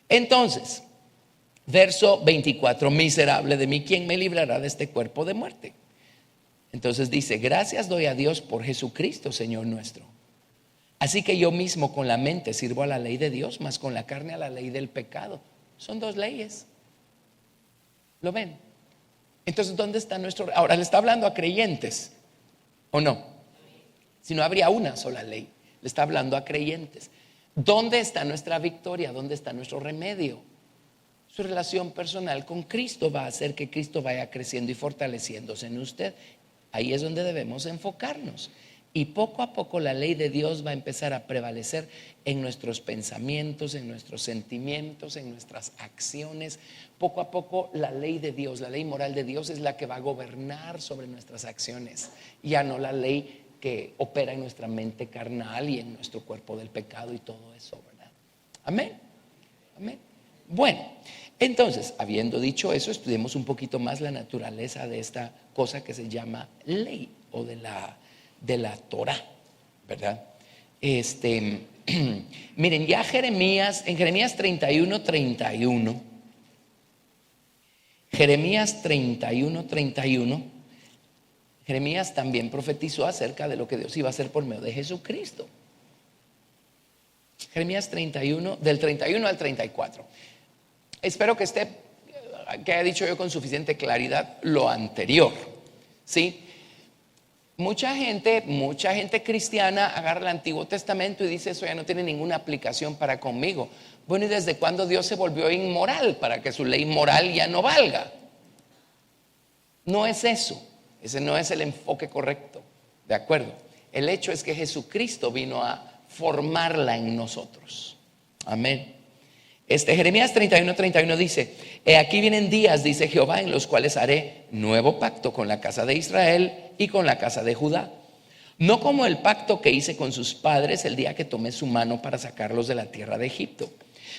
Entonces, verso 24: miserable de mí, ¿quién me librará de este cuerpo de muerte? Entonces dice: gracias doy a Dios por Jesucristo, Señor nuestro. Así que yo mismo con la mente sirvo a la ley de Dios, mas con la carne a la ley del pecado. Son dos leyes. ¿Lo ven? Entonces, ¿dónde está nuestro? Ahora le está hablando a creyentes, ¿o no? Si no, habría una sola ley. Le está hablando a creyentes. ¿Dónde está nuestra victoria? ¿Dónde está nuestro remedio? Su relación personal con Cristo va a hacer que Cristo vaya creciendo y fortaleciéndose en usted. Ahí es donde debemos enfocarnos. Y poco a poco la ley de Dios va a empezar a prevalecer en nuestros pensamientos, en nuestros sentimientos, en nuestras acciones. Poco a poco la ley de Dios, la ley moral de Dios es la que va a gobernar sobre nuestras acciones. Ya no la ley que opera en nuestra mente carnal y en nuestro cuerpo del pecado y todo eso, ¿verdad? Amén. Amén. Bueno, entonces, habiendo dicho eso, estudiemos un poquito más la naturaleza de esta cosa que se llama ley o de la Torah, ¿verdad? Miren, ya en Jeremías 31:31, Jeremías 31:31, Jeremías también profetizó acerca de lo que Dios iba a hacer por medio de Jesucristo. Jeremías 31, del 31 al 34. Espero que haya dicho yo con suficiente claridad lo anterior, ¿sí? Mucha gente cristiana agarra el Antiguo Testamento y dice: eso ya no tiene ninguna aplicación para conmigo. Bueno, ¿y desde cuándo Dios se volvió inmoral para que su ley moral ya no valga? No es eso. Ese no es el enfoque correcto, ¿de acuerdo? El hecho es que Jesucristo vino a formarla en nosotros. Amén. Jeremías 31:31 dice: he aquí vienen días, dice Jehová, en los cuales haré nuevo pacto con la casa de Israel y con la casa de Judá, no como el pacto que hice con sus padres el día que tomé su mano para sacarlos de la tierra de Egipto,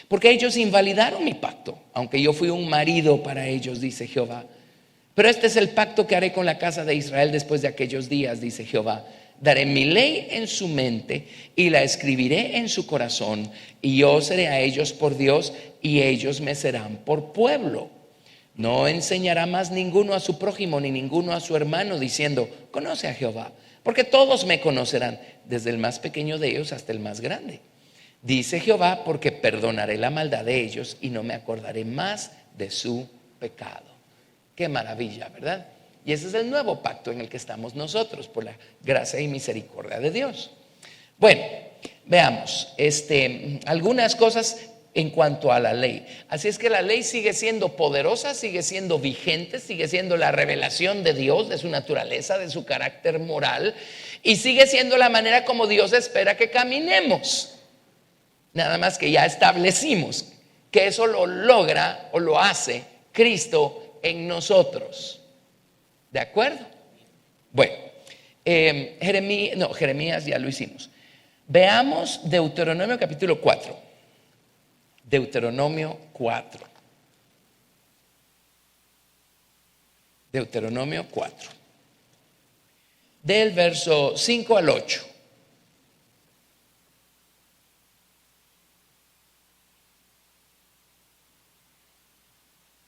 porque ellos invalidaron mi pacto, aunque yo fui un marido para ellos, dice Jehová. Pero este es el pacto que haré con la casa de Israel después de aquellos días, dice Jehová. Daré mi ley en su mente y la escribiré en su corazón, y yo seré a ellos por Dios y ellos me serán por pueblo. No enseñará más ninguno a su prójimo ni ninguno a su hermano diciendo: conoce a Jehová, porque todos me conocerán, desde el más pequeño de ellos hasta el más grande. Dice Jehová: porque perdonaré la maldad de ellos y no me acordaré más de su pecado. Qué maravilla, ¿verdad? Y ese es el nuevo pacto en el que estamos nosotros, por la gracia y misericordia de Dios. Bueno, veamos algunas cosas en cuanto a la ley. Así es que la ley sigue siendo poderosa, sigue siendo vigente, sigue siendo la revelación de Dios, de su naturaleza, de su carácter moral, y sigue siendo la manera como Dios espera que caminemos. Nada más que ya establecimos que eso lo logra o lo hace Cristo en nosotros. ¿De acuerdo? Bueno, Jeremías ya lo hicimos. Veamos Deuteronomio capítulo 4. Deuteronomio 4. Deuteronomio 4. Del verso 5 al 8.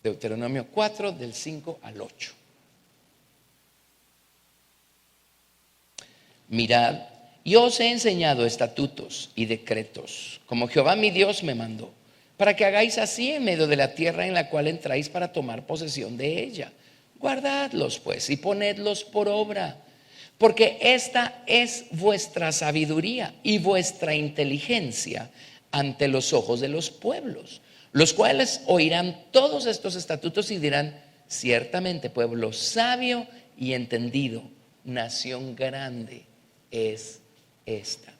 Deuteronomio 4, del 5 al 8. Mirad, yo os he enseñado estatutos y decretos, como Jehová mi Dios me mandó, para que hagáis así en medio de la tierra en la cual entráis para tomar posesión de ella. Guardadlos pues y ponedlos por obra, porque esta es vuestra sabiduría y vuestra inteligencia ante los ojos de los pueblos, los cuales oirán todos estos estatutos y dirán: ciertamente pueblo sabio y entendido, nación grande es esta.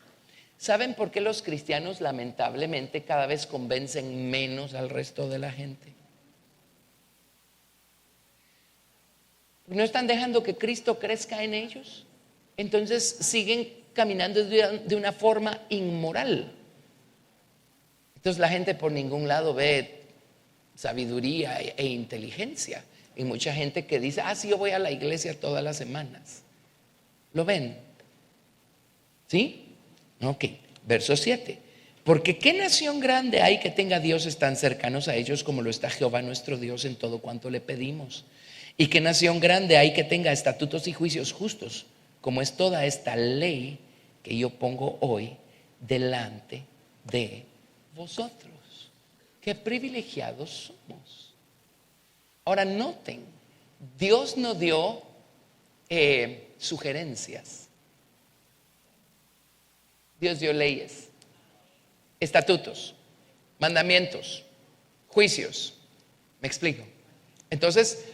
¿Saben por qué los cristianos lamentablemente cada vez convencen menos al resto de la gente? ¿No están dejando que Cristo crezca en ellos? Entonces siguen caminando de una forma inmoral. Entonces la gente por ningún lado ve sabiduría e inteligencia. Y mucha gente que dice: sí, yo voy a la iglesia todas las semanas. ¿Lo ven? ¿Sí? Ok, verso 7. Porque ¿qué nación grande hay que tenga dioses tan cercanos a ellos como lo está Jehová nuestro Dios en todo cuanto le pedimos? ¿Y qué nación grande hay que tenga estatutos y juicios justos como es toda esta ley que yo pongo hoy delante de vosotros? Qué privilegiados somos. Ahora noten, Dios no dio sugerencias. Dios dio leyes, estatutos, mandamientos, juicios. ¿Me explico? Entonces,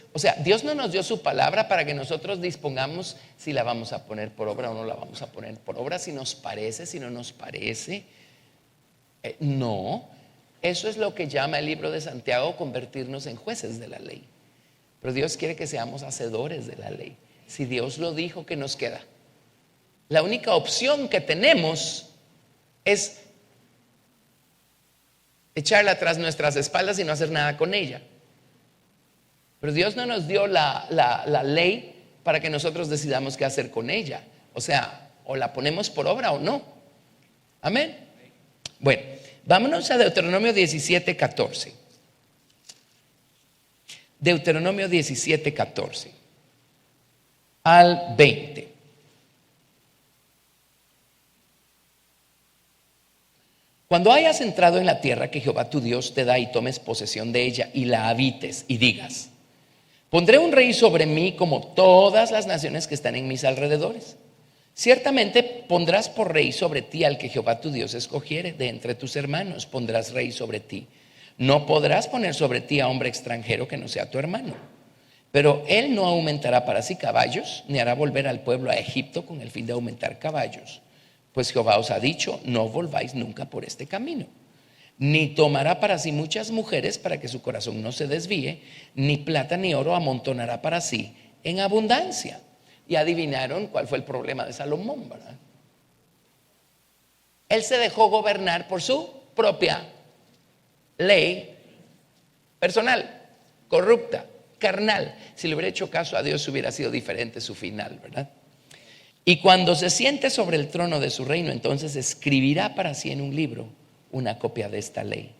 Dios no nos dio su palabra para que nosotros dispongamos si la vamos a poner por obra o no la vamos a poner por obra, si nos parece, si no nos parece. No, eso es lo que llama el libro de Santiago convertirnos en jueces de la ley. Pero Dios quiere que seamos hacedores de la ley. Si Dios lo dijo, ¿qué nos queda? La única opción que tenemos es echarla tras nuestras espaldas y no hacer nada con ella. Pero Dios no nos dio la ley para que nosotros decidamos qué hacer con ella. O sea, o la ponemos por obra o no. Amén. Bueno, vámonos a Deuteronomio 17:14. Deuteronomio 17:14 al 20. Cuando hayas entrado en la tierra que Jehová tu Dios te da y tomes posesión de ella y la habites y digas: pondré un rey sobre mí como todas las naciones que están en mis alrededores. Ciertamente pondrás por rey sobre ti al que Jehová tu Dios escogiere de entre tus hermanos, pondrás rey sobre ti. No podrás poner sobre ti a hombre extranjero que no sea tu hermano. Pero él no aumentará para sí caballos, ni hará volver al pueblo a Egipto con el fin de aumentar caballos. Pues Jehová os ha dicho: no volváis nunca por este camino. Ni tomará para sí muchas mujeres para que su corazón no se desvíe, ni plata ni oro amontonará para sí en abundancia. Y adivinaron cuál fue el problema de Salomón, ¿verdad? Él se dejó gobernar por su propia ley personal, corrupta, carnal. Si le hubiera hecho caso a Dios, hubiera sido diferente su final, ¿verdad? Y cuando se siente sobre el trono de su reino, entonces escribirá para sí en un libro una copia de esta ley,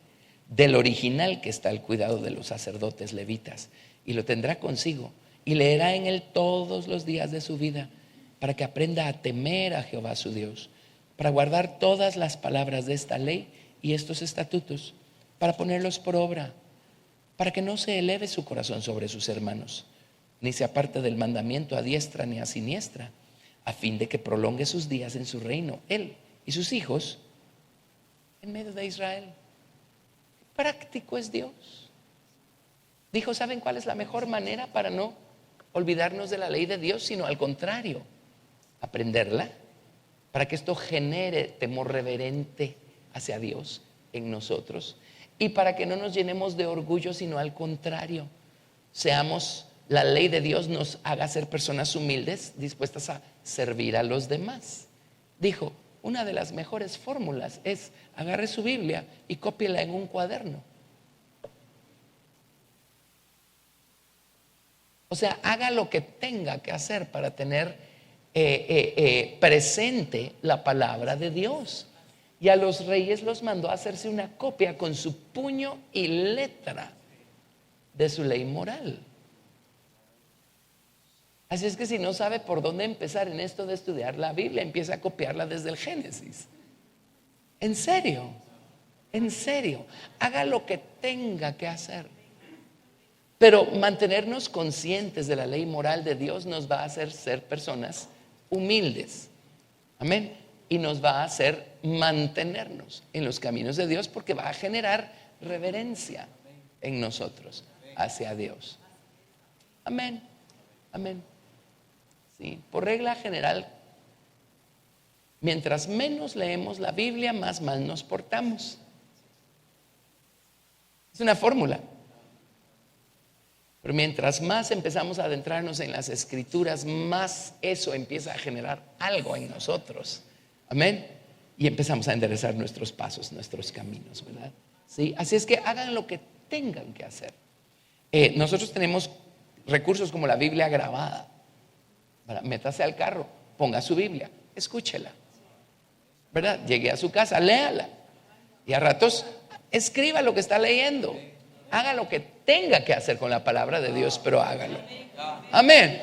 del original que está al cuidado de los sacerdotes levitas, y lo tendrá consigo y leerá en él todos los días de su vida, para que aprenda a temer a Jehová su Dios, para guardar todas las palabras de esta ley y estos estatutos, para ponerlos por obra, para que no se eleve su corazón sobre sus hermanos, ni se aparte del mandamiento a diestra ni a siniestra, a fin de que prolongue sus días en su reino, él y sus hijos, en medio de Israel. Práctico es Dios. Dijo: ¿saben cuál es la mejor manera para no olvidarnos de la ley de Dios? Sino al contrario, aprenderla, para que esto genere temor reverente hacia Dios en nosotros, y para que no nos llenemos de orgullo, sino al contrario, seamos, la ley de Dios nos haga ser personas humildes, dispuestas a servir a los demás. Dijo: una de las mejores fórmulas es agarre su Biblia y cópiela en un cuaderno. O sea, haga lo que tenga que hacer para tener presente la palabra de Dios. Y a los reyes los mandó a hacerse una copia con su puño y letra de su ley moral. Así es que si no sabe por dónde empezar en esto de estudiar la Biblia, empieza a copiarla desde el Génesis. En serio, haga lo que tenga que hacer. Pero mantenernos conscientes de la ley moral de Dios nos va a hacer ser personas humildes. Amén. Y nos va a hacer mantenernos en los caminos de Dios, porque va a generar reverencia en nosotros hacia Dios. Amén. Amén. Sí, por regla general, mientras menos leemos la Biblia, más mal nos portamos. Es una fórmula. Pero mientras más empezamos a adentrarnos en las Escrituras, más eso empieza a generar algo en nosotros. Amén. Y empezamos a enderezar nuestros pasos, nuestros caminos, ¿verdad? ¿Sí? Así es que hagan lo que tengan que hacer. Nosotros tenemos recursos como la Biblia grabada. Métase al carro, ponga su Biblia, escúchela, ¿verdad? Llegue a su casa, léala. Y a ratos escriba lo que está leyendo. Haga lo que tenga que hacer con la palabra de Dios, pero hágalo. Amén.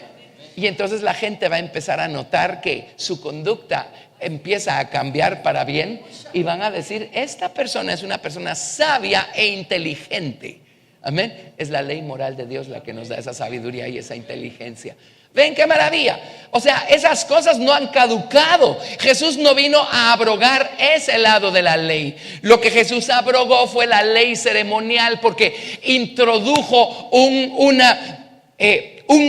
Y entonces la gente va a empezar a notar que su conducta empieza a cambiar para bien, y van a decir: esta persona es una persona sabia e inteligente. Amén. Es la ley moral de Dios la que nos da esa sabiduría y esa inteligencia. Ven qué maravilla. O sea, esas cosas no han caducado. Jesús no vino a abrogar ese lado de la ley. Lo que Jesús abrogó fue la ley ceremonial, porque introdujo un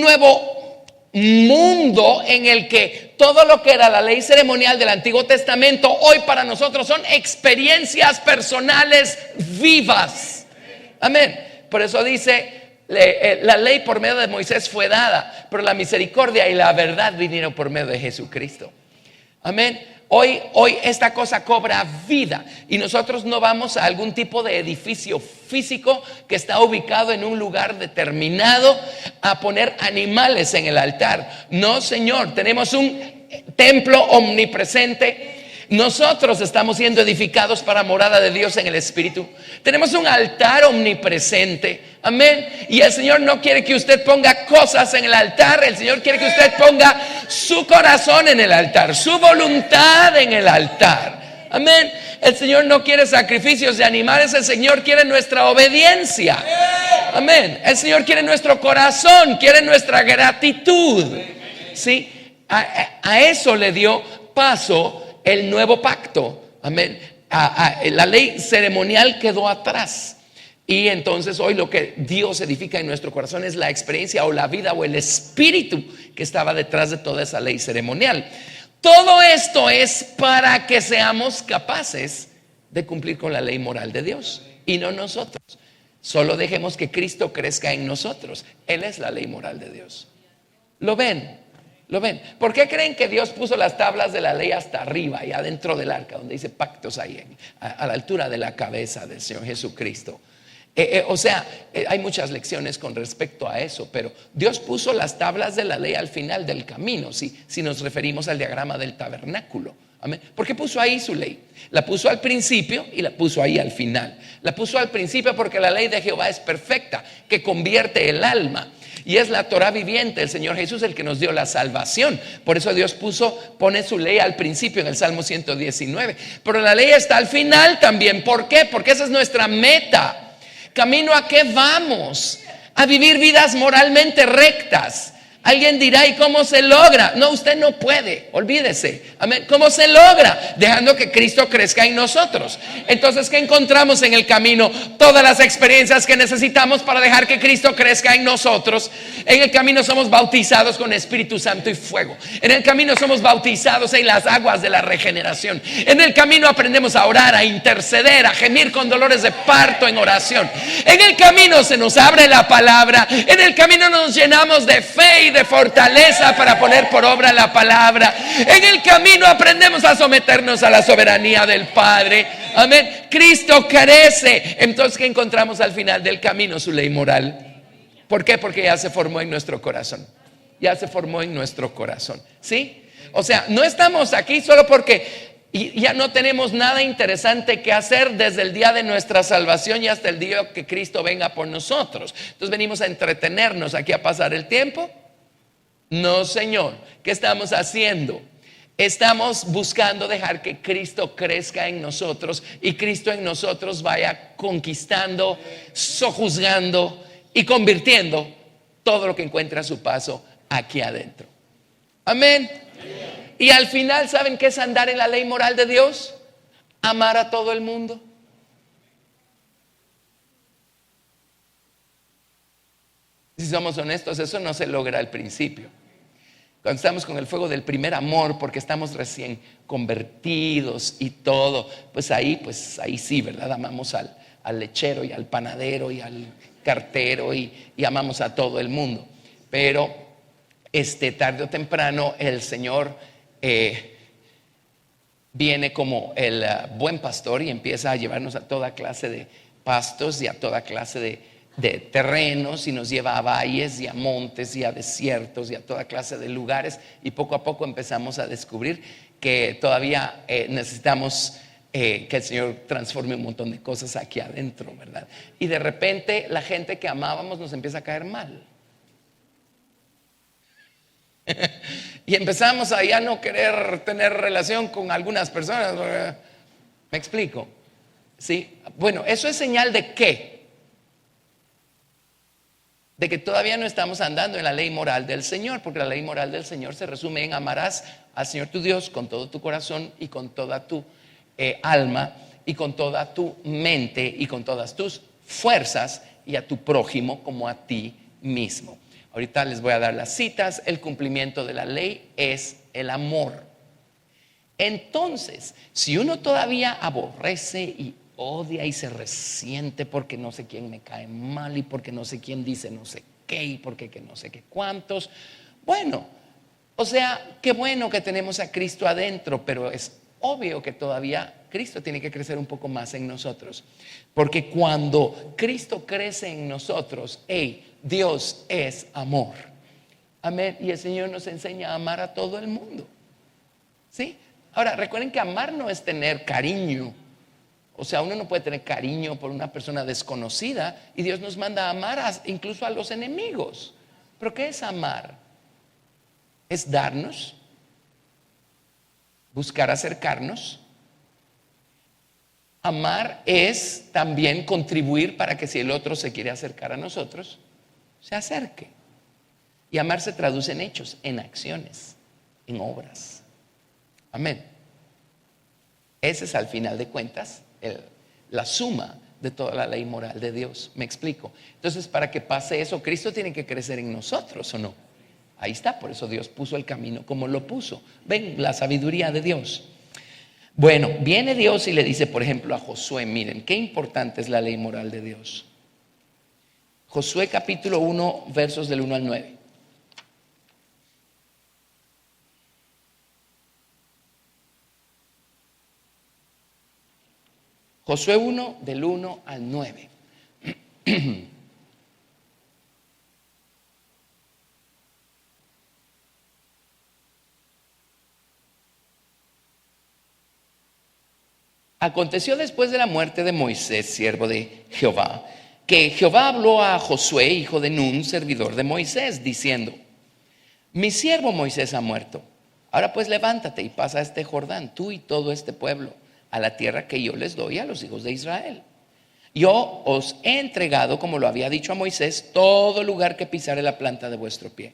nuevo mundo en el que todo lo que era la ley ceremonial del Antiguo Testamento hoy para nosotros son experiencias personales vivas. Amén. Por eso dice: la ley por medio de Moisés fue dada, pero la misericordia y la verdad vinieron por medio de Jesucristo. Amén. Hoy esta cosa cobra vida y nosotros no vamos a algún tipo de edificio físico que está ubicado en un lugar determinado a poner animales en el altar. No, Señor, tenemos un templo omnipresente. Nosotros estamos siendo edificados para morada de Dios en el Espíritu. Tenemos un altar omnipresente. Amén. Y el Señor no quiere que usted ponga cosas en el altar. El Señor quiere que usted ponga su corazón en el altar, su voluntad en el altar. Amén. El Señor no quiere sacrificios de animales. El Señor quiere nuestra obediencia. Amén. El Señor quiere nuestro corazón, quiere nuestra gratitud. ¿Sí? A eso le dio paso el nuevo pacto. Amén. La ley ceremonial quedó atrás. Y entonces hoy lo que Dios edifica en nuestro corazón es la experiencia o la vida o el espíritu que estaba detrás de toda esa ley ceremonial. Todo esto es para que seamos capaces de cumplir con la ley moral de Dios y no nosotros. Solo dejemos que Cristo crezca en nosotros. Él es la ley moral de Dios. ¿Lo ven? ¿Lo ven? ¿Por qué creen que Dios puso las tablas de la ley hasta arriba y adentro del arca, donde dice pactos ahí, a la altura de la cabeza del Señor Jesucristo? Hay muchas lecciones con respecto a eso, pero Dios puso las tablas de la ley al final del camino, si nos referimos al diagrama del tabernáculo. Amén. ¿Por qué puso ahí su ley? La puso al principio y la puso ahí al final. La puso al principio porque la ley de Jehová es perfecta, que convierte el alma. Y es la Torah viviente, el Señor Jesús, el que nos dio la salvación. Por eso Dios pone su ley al principio en el Salmo 119. Pero la ley está al final también. ¿Por qué? Porque esa es nuestra meta. ¿Camino a qué vamos? A vivir vidas moralmente rectas. Alguien dirá, ¿y cómo se logra? No, usted no puede, olvídese. Amén. ¿Cómo se logra? Dejando que Cristo crezca en nosotros. Entonces, ¿qué encontramos en el camino? Todas las experiencias que necesitamos para dejar que Cristo crezca en nosotros. En el camino somos bautizados con Espíritu Santo y fuego. En el camino somos bautizados en las aguas de la regeneración. En el camino aprendemos a orar, a interceder, a gemir con dolores de parto en oración. En el camino se nos abre la palabra. En el camino nos llenamos de fe y de fortaleza para poner por obra la palabra. En el camino aprendemos a someternos a la soberanía del Padre. Amén. Cristo crece. Entonces, ¿qué encontramos al final del camino? Su ley moral. ¿Por qué? Porque ya se formó en nuestro corazón. Ya se formó en nuestro corazón. ¿Sí? O sea, no estamos aquí solo porque ya no tenemos nada interesante que hacer desde el día de nuestra salvación y hasta el día que Cristo venga por nosotros. Entonces venimos a entretenernos aquí, a pasar el tiempo. No, Señor. ¿Qué estamos haciendo? Estamos buscando dejar que Cristo crezca en nosotros y Cristo en nosotros vaya conquistando, sojuzgando y convirtiendo todo lo que encuentra a su paso aquí adentro. Amén. Y al final, ¿saben qué es andar en la ley moral de Dios? Amar a todo el mundo. Si somos honestos, eso no se logra al principio. Cuando estamos con el fuego del primer amor, porque estamos recién convertidos y todo, pues ahí sí, ¿verdad? Amamos al lechero y al panadero y al cartero y amamos a todo el mundo. Pero tarde o temprano el Señor viene como el buen pastor y empieza a llevarnos a toda clase de pastos y a toda clase de terrenos y nos lleva a valles y a montes y a desiertos y a toda clase de lugares, y poco a poco empezamos a descubrir que todavía necesitamos que el Señor transforme un montón de cosas aquí adentro, ¿verdad? Y de repente la gente que amábamos nos empieza a caer mal. Y empezamos a ya no querer tener relación con algunas personas. ¿Me explico? ¿Sí? Bueno, ¿eso es señal de qué? De que todavía no estamos andando en la ley moral del Señor, porque la ley moral del Señor se resume en amarás al Señor tu Dios con todo tu corazón y con toda tu alma y con toda tu mente y con todas tus fuerzas, y a tu prójimo como a ti mismo. Ahorita les voy a dar las citas. El cumplimiento de la ley es el amor. Entonces, si uno todavía aborrece y odia y se resiente porque no sé quién me cae mal y porque no sé quién dice no sé qué y porque que no sé qué cuántos, bueno, O sea, qué bueno que tenemos a Cristo adentro, pero es obvio que todavía Cristo tiene que crecer un poco más en nosotros. Porque cuando Cristo crece en nosotros, hey, Dios es amor. Amén. Y el Señor nos enseña a amar a todo el mundo. ¿Sí? Ahora, recuerden que amar no es tener cariño. O sea, uno no puede tener cariño por una persona desconocida y Dios nos manda a amar incluso a los enemigos. ¿Pero qué es amar? Es darnos, buscar acercarnos. Amar es también contribuir para que si el otro se quiere acercar a nosotros, se acerque. Y amar se traduce en hechos, en acciones, en obras. Amén. Ese es al final de cuentas la suma de toda la ley moral de Dios. ¿Me explico? Entonces, para que pase eso, Cristo tiene que crecer en nosotros, ¿o no? Ahí está, por eso Dios puso el camino como lo puso. Ven, la sabiduría de Dios. Bueno, viene Dios y le dice, por ejemplo, a Josué, miren, qué importante es la ley moral de Dios. Josué capítulo 1, versos del 1 al 9. Josué 1, del 1 al 9. Aconteció después de la muerte de Moisés, siervo de Jehová, que Jehová habló a Josué, hijo de Nun, servidor de Moisés, diciendo: mi siervo Moisés ha muerto. Ahora pues levántate y pasa este Jordán, tú y todo este pueblo, a la tierra que yo les doy a los hijos de Israel. Yo os he entregado, como lo había dicho a Moisés, todo lugar que pisare la planta de vuestro pie,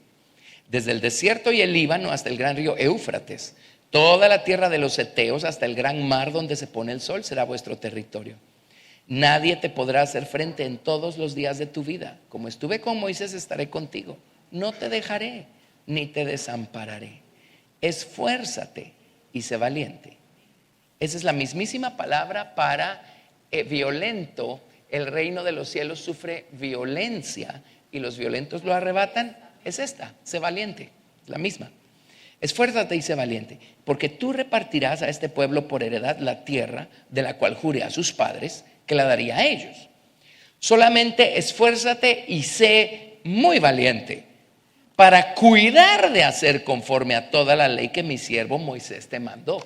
desde el desierto y el Líbano hasta el gran río Éufrates. Toda la tierra de los heteos hasta el gran mar donde se pone el sol será vuestro territorio. Nadie te podrá hacer frente en todos los días de tu vida. Como estuve con Moisés, estaré contigo. No te dejaré ni te desampararé. Esfuérzate y sé valiente. Esa es la mismísima palabra para violento. El reino de los cielos sufre violencia y los violentos lo arrebatan. Es esta, sé valiente, es la misma. Esfuérzate y sé valiente, porque tú repartirás a este pueblo por heredad la tierra de la cual juré a sus padres que la daría a ellos. Solamente esfuérzate y sé muy valiente para cuidar de hacer conforme a toda la ley que mi siervo Moisés te mandó.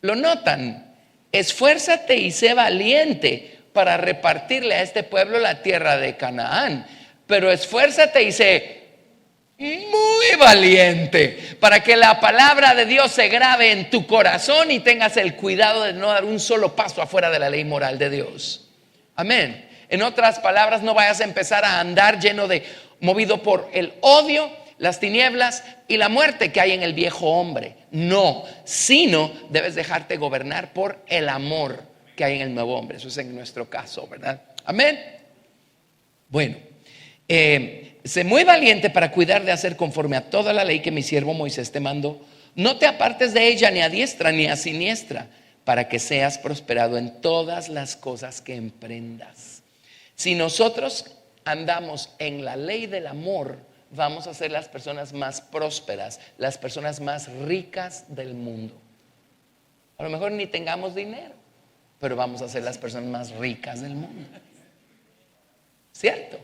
¿Lo notan? Esfuérzate y sé valiente para repartirle a este pueblo la tierra de Canaán. Pero esfuérzate y sé muy valiente para que la palabra de Dios se grabe en tu corazón y tengas el cuidado de no dar un solo paso afuera de la ley moral de Dios. Amén. En otras palabras, no vayas a empezar a andar movido por el odio, las tinieblas y la muerte que hay en el viejo hombre. No, sino debes dejarte gobernar por el amor que hay en el nuevo hombre. Eso es en nuestro caso, ¿verdad? Amén. Bueno, sé muy valiente para cuidar de hacer conforme a toda la ley que mi siervo Moisés te mandó. No te apartes de ella ni a diestra ni a siniestra, para que seas prosperado en todas las cosas que emprendas. Si nosotros andamos en la ley del amor, vamos a ser las personas más prósperas, las personas más ricas del mundo. A lo mejor ni tengamos dinero, pero vamos a ser las personas más ricas del mundo. ¿Cierto?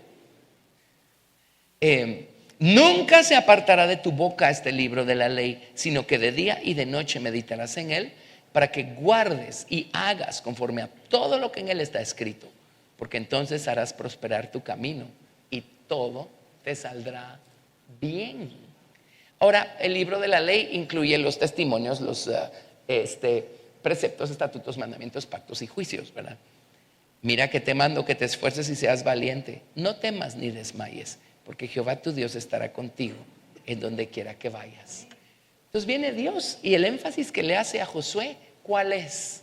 Nunca se apartará de tu boca este libro de la ley, sino que de día y de noche meditarás en él, para que guardes y hagas conforme a todo lo que en él está escrito, porque entonces harás prosperar tu camino y todo te saldrá bien. Ahora, el libro de la ley incluye los testimonios, los preceptos, estatutos, mandamientos, pactos y juicios, ¿verdad? Mira que te mando que te esfuerces y seas valiente. No temas ni desmayes, porque Jehová tu Dios estará contigo en donde quiera que vayas. Entonces viene Dios y el énfasis que le hace a Josué, ¿cuál es?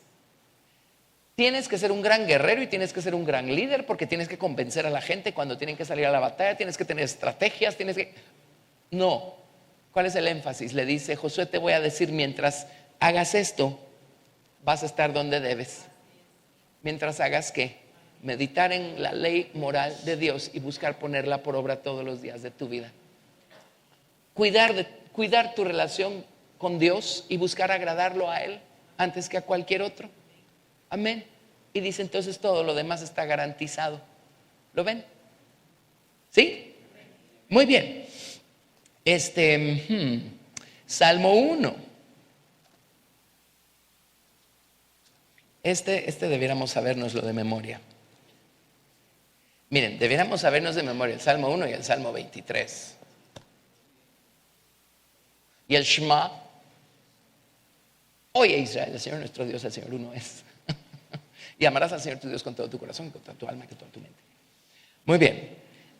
Tienes que ser un gran guerrero y tienes que ser un gran líder, porque tienes que convencer a la gente cuando tienen que salir a la batalla, tienes que tener estrategias, No, ¿cuál es el énfasis? Le dice, Josué, te voy a decir, mientras hagas esto, vas a estar donde debes. Mientras hagas ¿qué? Meditar en la ley moral de Dios y buscar ponerla por obra todos los días de tu vida. Cuidar cuidar tu relación con Dios y buscar agradarlo a Él antes que a cualquier otro. Amén. Y dice entonces todo lo demás está garantizado. ¿Lo ven? ¿Sí? Muy bien. Salmo 1. Debiéramos sabérnoslo de memoria. Miren, debiéramos sabernos de memoria el Salmo 1 y el Salmo 23. Y el Shema. Oye Israel, el Señor nuestro Dios, el Señor uno es. Y amarás al Señor tu Dios con todo tu corazón, con toda tu alma y con toda tu mente. Muy bien.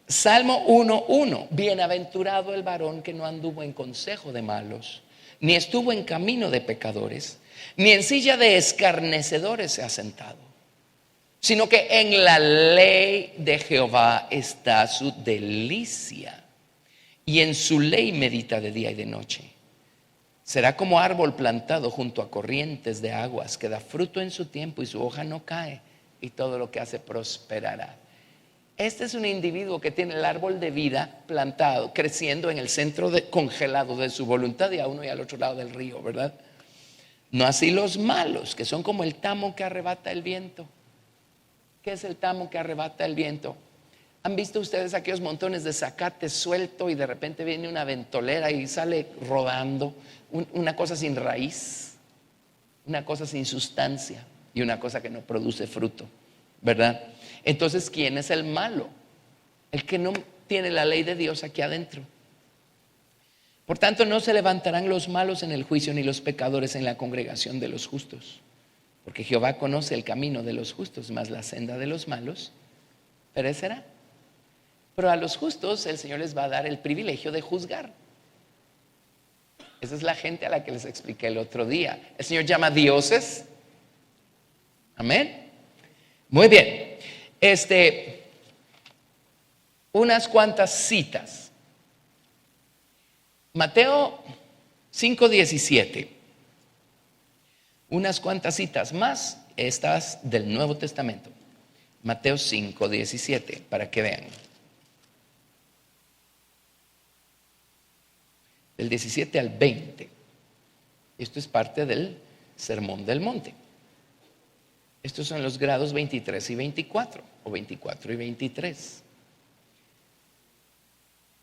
Salmo 1:1. Bienaventurado el varón que no anduvo en consejo de malos, ni estuvo en camino de pecadores, ni en silla de escarnecedores se ha sentado, sino que en la ley de Jehová está su delicia, y en su ley medita de día y de noche. Será como árbol plantado junto a corrientes de aguas, que da fruto en su tiempo y su hoja no cae, y todo lo que hace prosperará. Este es un individuo que tiene el árbol de vida plantado, creciendo en el centro congelado de su voluntad, y a uno y al otro lado del río, ¿verdad? No así los malos, que son como el tamo que arrebata el viento. ¿Qué es el tamo que arrebata el viento? ¿Han visto ustedes aquellos montones de zacate suelto y de repente viene una ventolera y sale rodando? Una cosa sin raíz, una cosa sin sustancia y una cosa que no produce fruto, ¿verdad? Entonces, ¿quién es el malo? El que no tiene la ley de Dios aquí adentro. Por tanto, no se levantarán los malos en el juicio, ni los pecadores en la congregación de los justos. Porque Jehová conoce el camino de los justos, mas la senda de los malos perecerá. Pero a los justos el Señor les va a dar el privilegio de juzgar. Esa es la gente a la que les expliqué el otro día. El Señor llama dioses. Amén. Muy bien. Unas cuantas citas. Mateo 5:17. Unas cuantas citas más, estas del Nuevo Testamento. Mateo 5:17, para que vean. Del 17 al 20. Esto es parte del Sermón del Monte. Estos son los grados 23 y 24, o 24 y 23.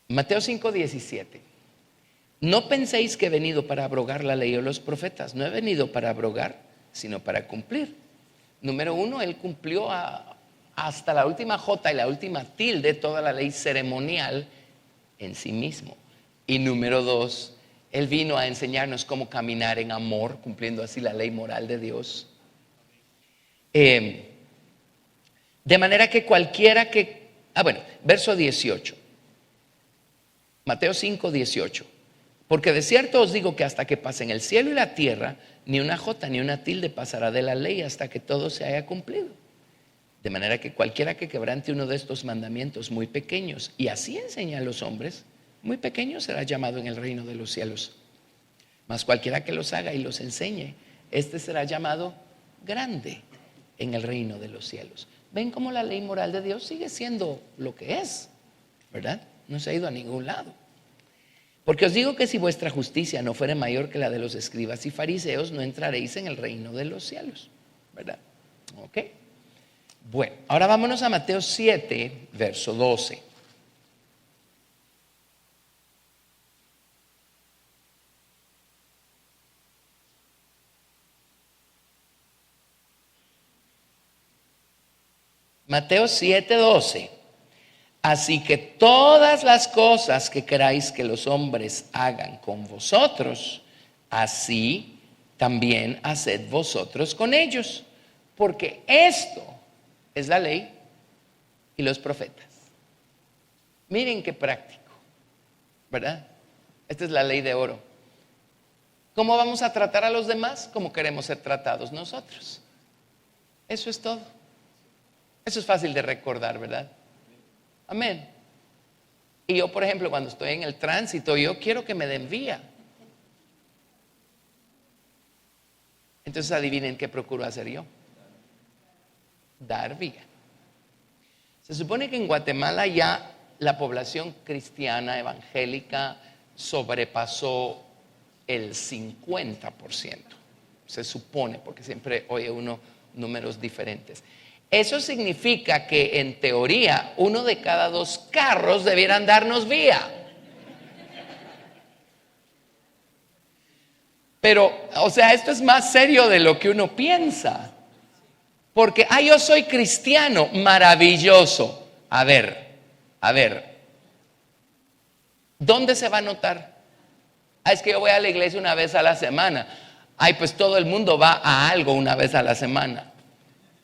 Mateo 5:17. No penséis que he venido para abrogar la ley o los profetas. No he venido para abrogar, sino para cumplir. Número 1, Él cumplió hasta la última jota y la última tilde toda la ley ceremonial en sí mismo. Y número 2, Él vino a enseñarnos cómo caminar en amor, cumpliendo así la ley moral de Dios. De manera que cualquiera que... verso 18. Mateo 5:18. Porque de cierto os digo que hasta que pasen el cielo y la tierra, ni una jota ni una tilde pasará de la ley hasta que todo se haya cumplido. De manera que cualquiera que quebrante uno de estos mandamientos muy pequeños, y así enseña a los hombres, muy pequeño será llamado en el reino de los cielos. Mas cualquiera que los haga y los enseñe, este será llamado grande en el reino de los cielos. ¿Ven cómo la ley moral de Dios sigue siendo lo que es? ¿Verdad? No se ha ido a ningún lado. Porque os digo que si vuestra justicia no fuere mayor que la de los escribas y fariseos, no entraréis en el reino de los cielos. ¿Verdad? Ok. Bueno, ahora vámonos a Mateo 7, verso 12. Mateo 7:12. Así que todas las cosas que queráis que los hombres hagan con vosotros, así también haced vosotros con ellos. Porque esto es la ley y los profetas. Miren qué práctico, ¿verdad? Esta es la ley de oro. ¿Cómo vamos a tratar a los demás? Como queremos ser tratados nosotros. Eso es todo. Eso es fácil de recordar, ¿verdad? Amén. Y yo, por ejemplo, cuando estoy en el tránsito, yo quiero que me den vía. Entonces adivinen qué procuro hacer yo. Dar vía. Se supone que en Guatemala ya la población cristiana, evangélica, sobrepasó el 50%. Se supone, porque siempre oye uno números diferentes. Eso significa que en teoría 1 de cada 2 carros debieran darnos vía. Pero, o sea, esto es más serio de lo que uno piensa. Porque, yo soy cristiano, maravilloso. A ver, ¿dónde se va a notar? Es que yo voy a la iglesia una vez a la semana. Pues todo el mundo va a algo una vez a la semana.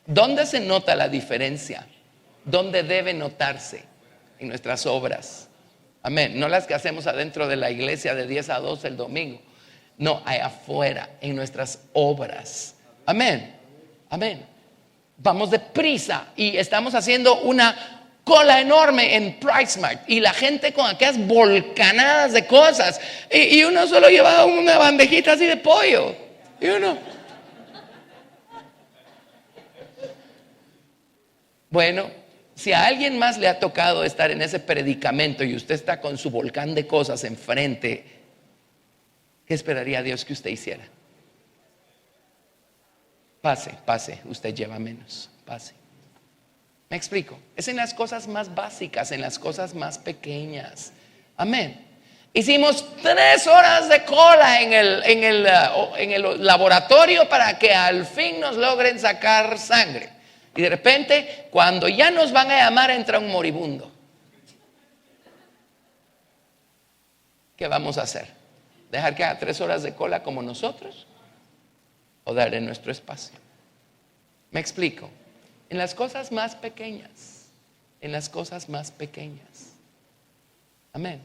¿Dónde se nota la diferencia? ¿Dónde debe notarse? En nuestras obras. Amén. No las que hacemos adentro de la iglesia de 10 a 12 el domingo. No, allá afuera, en nuestras obras. Amén. Amén. Vamos deprisa y estamos haciendo una cola enorme en PriceMart y la gente con aquellas volcanadas de cosas y uno solo lleva una bandejita así de pollo y uno, bueno, si a alguien más le ha tocado estar en ese predicamento y usted está con su volcán de cosas enfrente, ¿qué esperaría Dios que usted hiciera? Pase, usted lleva menos, pase. ¿Me explico? Es en las cosas más básicas, en las cosas más pequeñas. Amén. Hicimos 3 horas de cola en el laboratorio para que al fin nos logren sacar sangre. Y de repente, cuando ya nos van a llamar, entra un moribundo. ¿Qué vamos a hacer? ¿Dejar que haga 3 horas de cola como nosotros? ¿O darle nuestro espacio? ¿Me explico? En las cosas más pequeñas. En las cosas más pequeñas. Amén.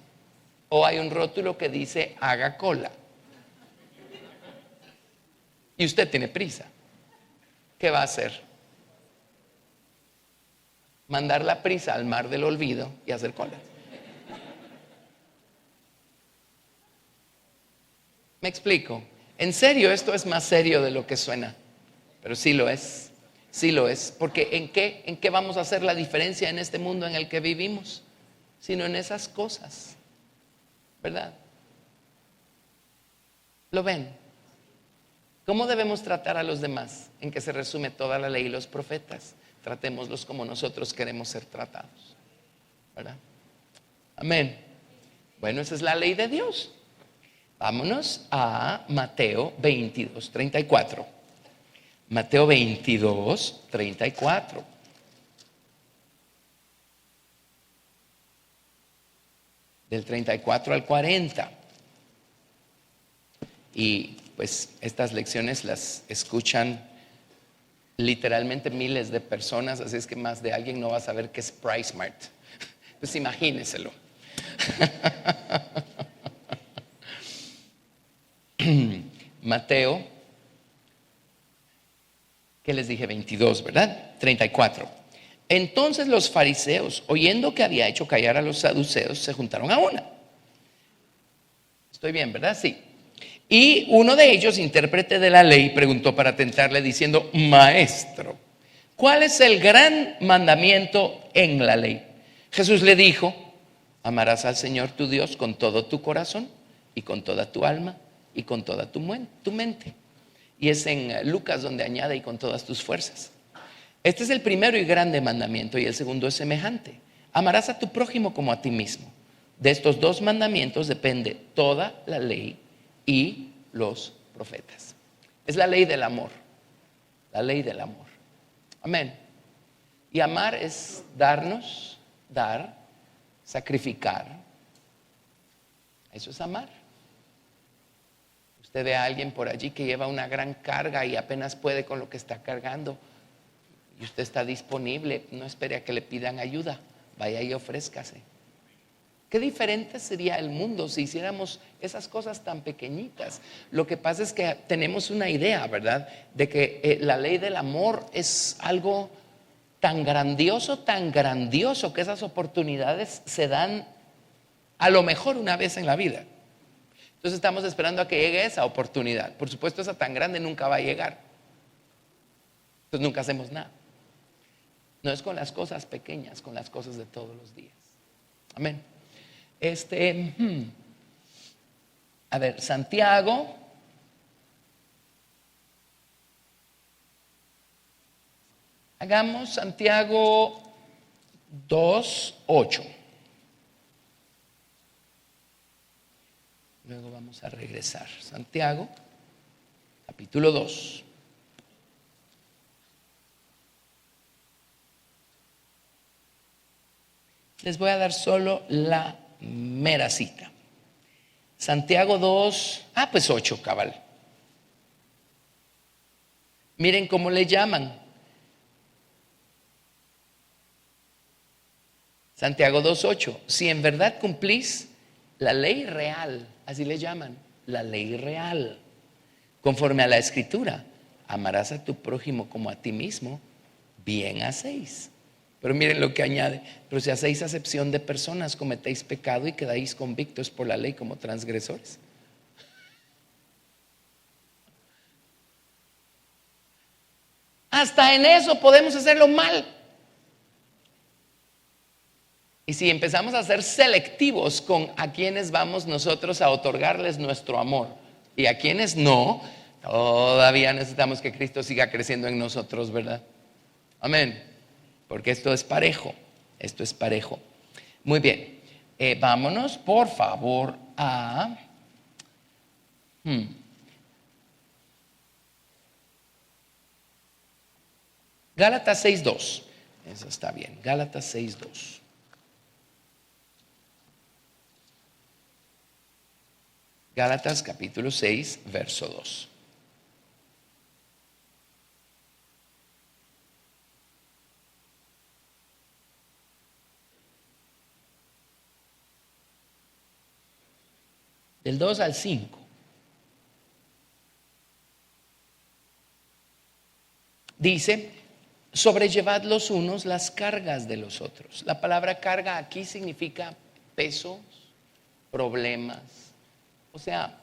O hay un rótulo que dice haga cola. Y usted tiene prisa. ¿Qué va a hacer? Mandar la prisa al mar del olvido y hacer cola. ¿Me explico? En serio, esto es más serio de lo que suena. Pero sí lo es. Sí lo es, porque ¿en qué vamos a hacer la diferencia en este mundo en el que vivimos? Sino en esas cosas, ¿verdad? ¿Lo ven? ¿Cómo debemos tratar a los demás? En que se resume toda la ley y los profetas. Tratémoslos como nosotros queremos ser tratados, ¿verdad? Amén. Bueno, esa es la ley de Dios. Vámonos a Mateo 22:34. Mateo 22:34. Del 34 al 40. Y pues estas lecciones las escuchan literalmente miles de personas, así es que más de alguien no va a saber qué es PriceMart. Pues imagínenselo. Mateo, ¿qué les dije? 22, ¿verdad? 34. Entonces los fariseos, oyendo que había hecho callar a los saduceos, se juntaron a una. Estoy bien, ¿verdad? Sí. Y uno de ellos, intérprete de la ley, preguntó para tentarle diciendo: Maestro, ¿cuál es el gran mandamiento en la ley? Jesús le dijo: amarás al Señor tu Dios con todo tu corazón y con toda tu alma y con toda tu mente. Y es en Lucas donde añade: y con todas tus fuerzas. Este es el primero y grande mandamiento, y el segundo es semejante: amarás a tu prójimo como a ti mismo. De estos 2 mandamientos depende toda la ley y los profetas. Es la ley del amor. La ley del amor. Amén. Y amar es darnos, dar, sacrificar. Eso es amar. Usted ve a alguien por allí que lleva una gran carga y apenas puede con lo que está cargando, y usted está disponible, no espere a que le pidan ayuda, vaya y ofrézcase. Qué diferente sería el mundo si hiciéramos esas cosas tan pequeñitas. Lo que pasa es que tenemos una idea, ¿verdad?, de que la ley del amor es algo tan grandioso, que esas oportunidades se dan a lo mejor una vez en la vida. Entonces estamos esperando a que llegue esa oportunidad. Por supuesto, esa tan grande nunca va a llegar. Entonces nunca hacemos nada. No es con las cosas pequeñas, con las cosas de todos los días. Amén. A ver, Santiago. Hagamos Santiago 2:8. Luego vamos a regresar. Santiago, capítulo 2. Les voy a dar solo la mera cita. Santiago 2, pues 8, cabal. Miren cómo le llaman. Santiago 2:8. Si en verdad cumplís la ley real, así le llaman, la ley real, conforme a la Escritura, amarás a tu prójimo como a ti mismo, bien hacéis. Pero miren lo que añade: pero si hacéis acepción de personas, cometéis pecado y quedáis convictos por la ley como transgresores. Hasta en eso podemos hacerlo mal. Y si empezamos a ser selectivos con a quienes vamos nosotros a otorgarles nuestro amor y a quienes no, todavía necesitamos que Cristo siga creciendo en nosotros, ¿verdad? Amén. Porque esto es parejo. Esto es parejo. Muy bien. Vámonos, por favor, a Gálatas 6:2. Eso está bien. Gálatas 6:2. Gálatas capítulo 6, verso 2. Del 2 al 5. Dice: sobrellevad los unos las cargas de los otros. La palabra carga aquí significa pesos, problemas. O sea,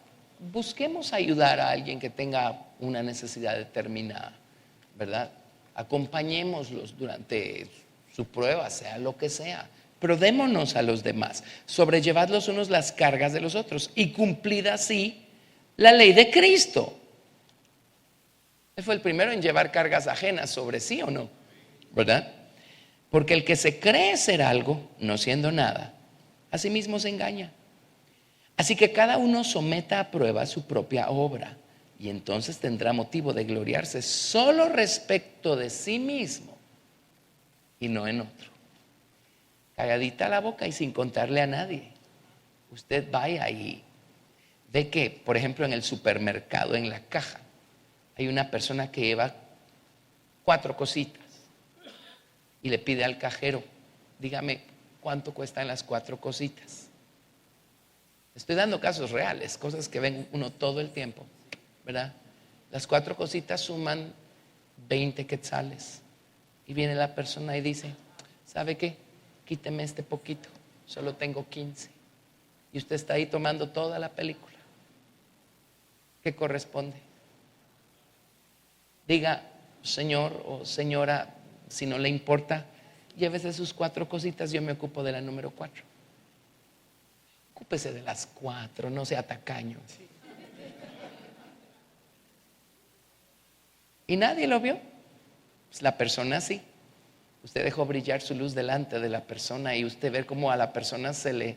busquemos ayudar a alguien que tenga una necesidad determinada, ¿verdad? Acompañémoslos durante su prueba, sea lo que sea, pero démonos a los demás. Sobrellevad los unos las cargas de los otros y cumplid así la ley de Cristo. Él fue el primero en llevar cargas ajenas sobre sí, ¿o no? ¿Verdad? Porque el que se cree ser algo, no siendo nada, a sí mismo se engaña. Así que cada uno someta a prueba su propia obra, y entonces tendrá motivo de gloriarse solo respecto de sí mismo y no en otro. Calladita la boca y sin contarle a nadie. Usted vaya y ve que, por ejemplo, en el supermercado, en la caja, hay una persona que lleva 4 cositas y le pide al cajero: dígame cuánto cuestan las 4 cositas. Estoy dando casos reales, cosas que ven uno todo el tiempo, ¿verdad? Las 4 cositas suman 20 quetzales. Y viene la persona y dice: ¿sabe qué? Quíteme este poquito, solo tengo 15. Y usted está ahí tomando toda la película. ¿Qué corresponde? Diga: señor o señora, si no le importa, llévese sus 4 cositas, yo me ocupo de la número 4. Ocúpese de las 4, no sea tacaño. ¿Y nadie lo vio? Pues la persona sí. Usted dejó brillar su luz delante de la persona y usted ve cómo a la persona se le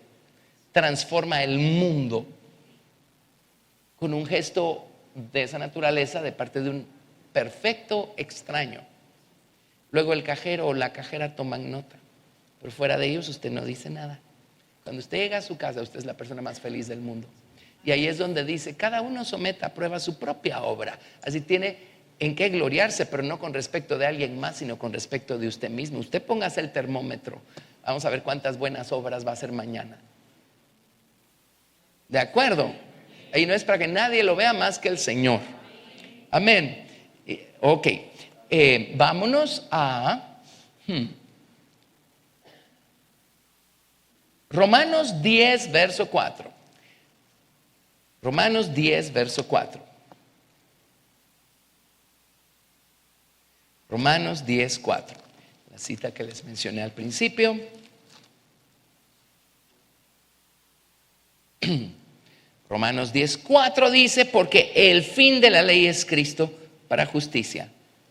transforma el mundo con un gesto de esa naturaleza de parte de un perfecto extraño. Luego el cajero o la cajera toman nota, pero fuera de ellos usted no dice nada. Cuando usted llega a su casa, usted es la persona más feliz del mundo. Y ahí es donde dice: cada uno someta a prueba su propia obra. Así tiene en qué gloriarse, pero no con respecto de alguien más, sino con respecto de usted mismo. Usted póngase el termómetro. Vamos a ver cuántas buenas obras va a hacer mañana. ¿De acuerdo? Ahí no es para que nadie lo vea más que el Señor. Amén. Ok. Vámonos a Romanos 10, verso 4. Romanos 10, verso 4. Romanos 10, 4. La cita que les mencioné al principio. Romanos 10:4 dice, porque el fin de la ley es Cristo para justicia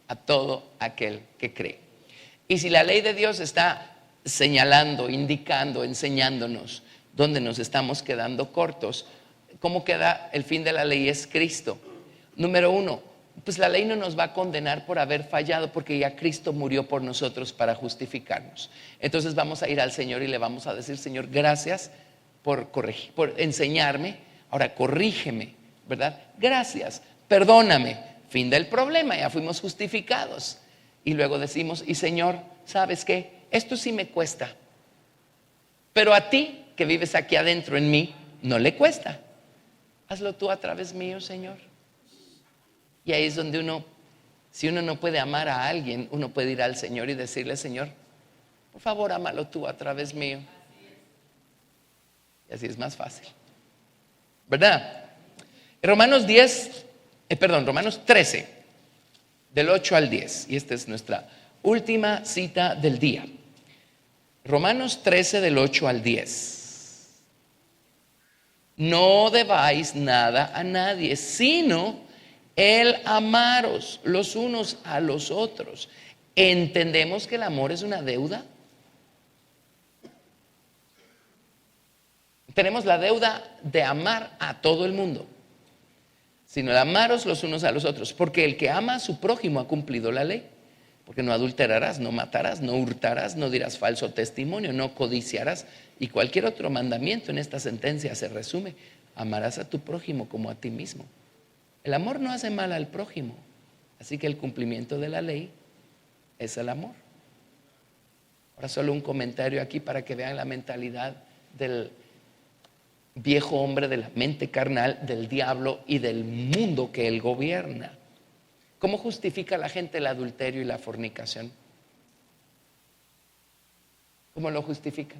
a todo aquel que cree. Y si la ley de Dios está señalando, indicando, enseñándonos dónde nos estamos quedando cortos, ¿cómo queda el fin de la ley es Cristo? Número 1, pues la ley no nos va a condenar por haber fallado, porque ya Cristo murió por nosotros para justificarnos. Entonces vamos a ir al Señor y le vamos a decir, Señor, gracias por corregir, por enseñarme, ahora corrígeme, ¿verdad? Gracias, perdóname, fin del problema, ya fuimos justificados. Y luego decimos, y Señor, ¿sabes qué? Esto sí me cuesta, pero a ti que vives aquí adentro en mí, no le cuesta. Hazlo tú a través mío, Señor. Y ahí es donde uno, si uno no puede amar a alguien, uno puede ir al Señor y decirle, Señor, por favor, ámalo tú a través mío. Y así es más fácil, ¿verdad? Romanos 13, del 8 al 10. Y esta es nuestra última cita del día. Romanos 13, del 8 al 10. No debáis nada a nadie, sino el amaros los unos a los otros. ¿Entendemos que el amor es una deuda? Tenemos la deuda de amar a todo el mundo, sino el amaros los unos a los otros, porque el que ama a su prójimo ha cumplido la ley. Porque no adulterarás, no matarás, no hurtarás, no dirás falso testimonio, no codiciarás. Y cualquier otro mandamiento en esta sentencia se resume: amarás a tu prójimo como a ti mismo. El amor no hace mal al prójimo, así que el cumplimiento de la ley es el amor. Ahora solo un comentario aquí para que vean la mentalidad del viejo hombre, de la mente carnal, del diablo y del mundo que él gobierna. ¿Cómo justifica la gente el adulterio y la fornicación? ¿Cómo lo justifican?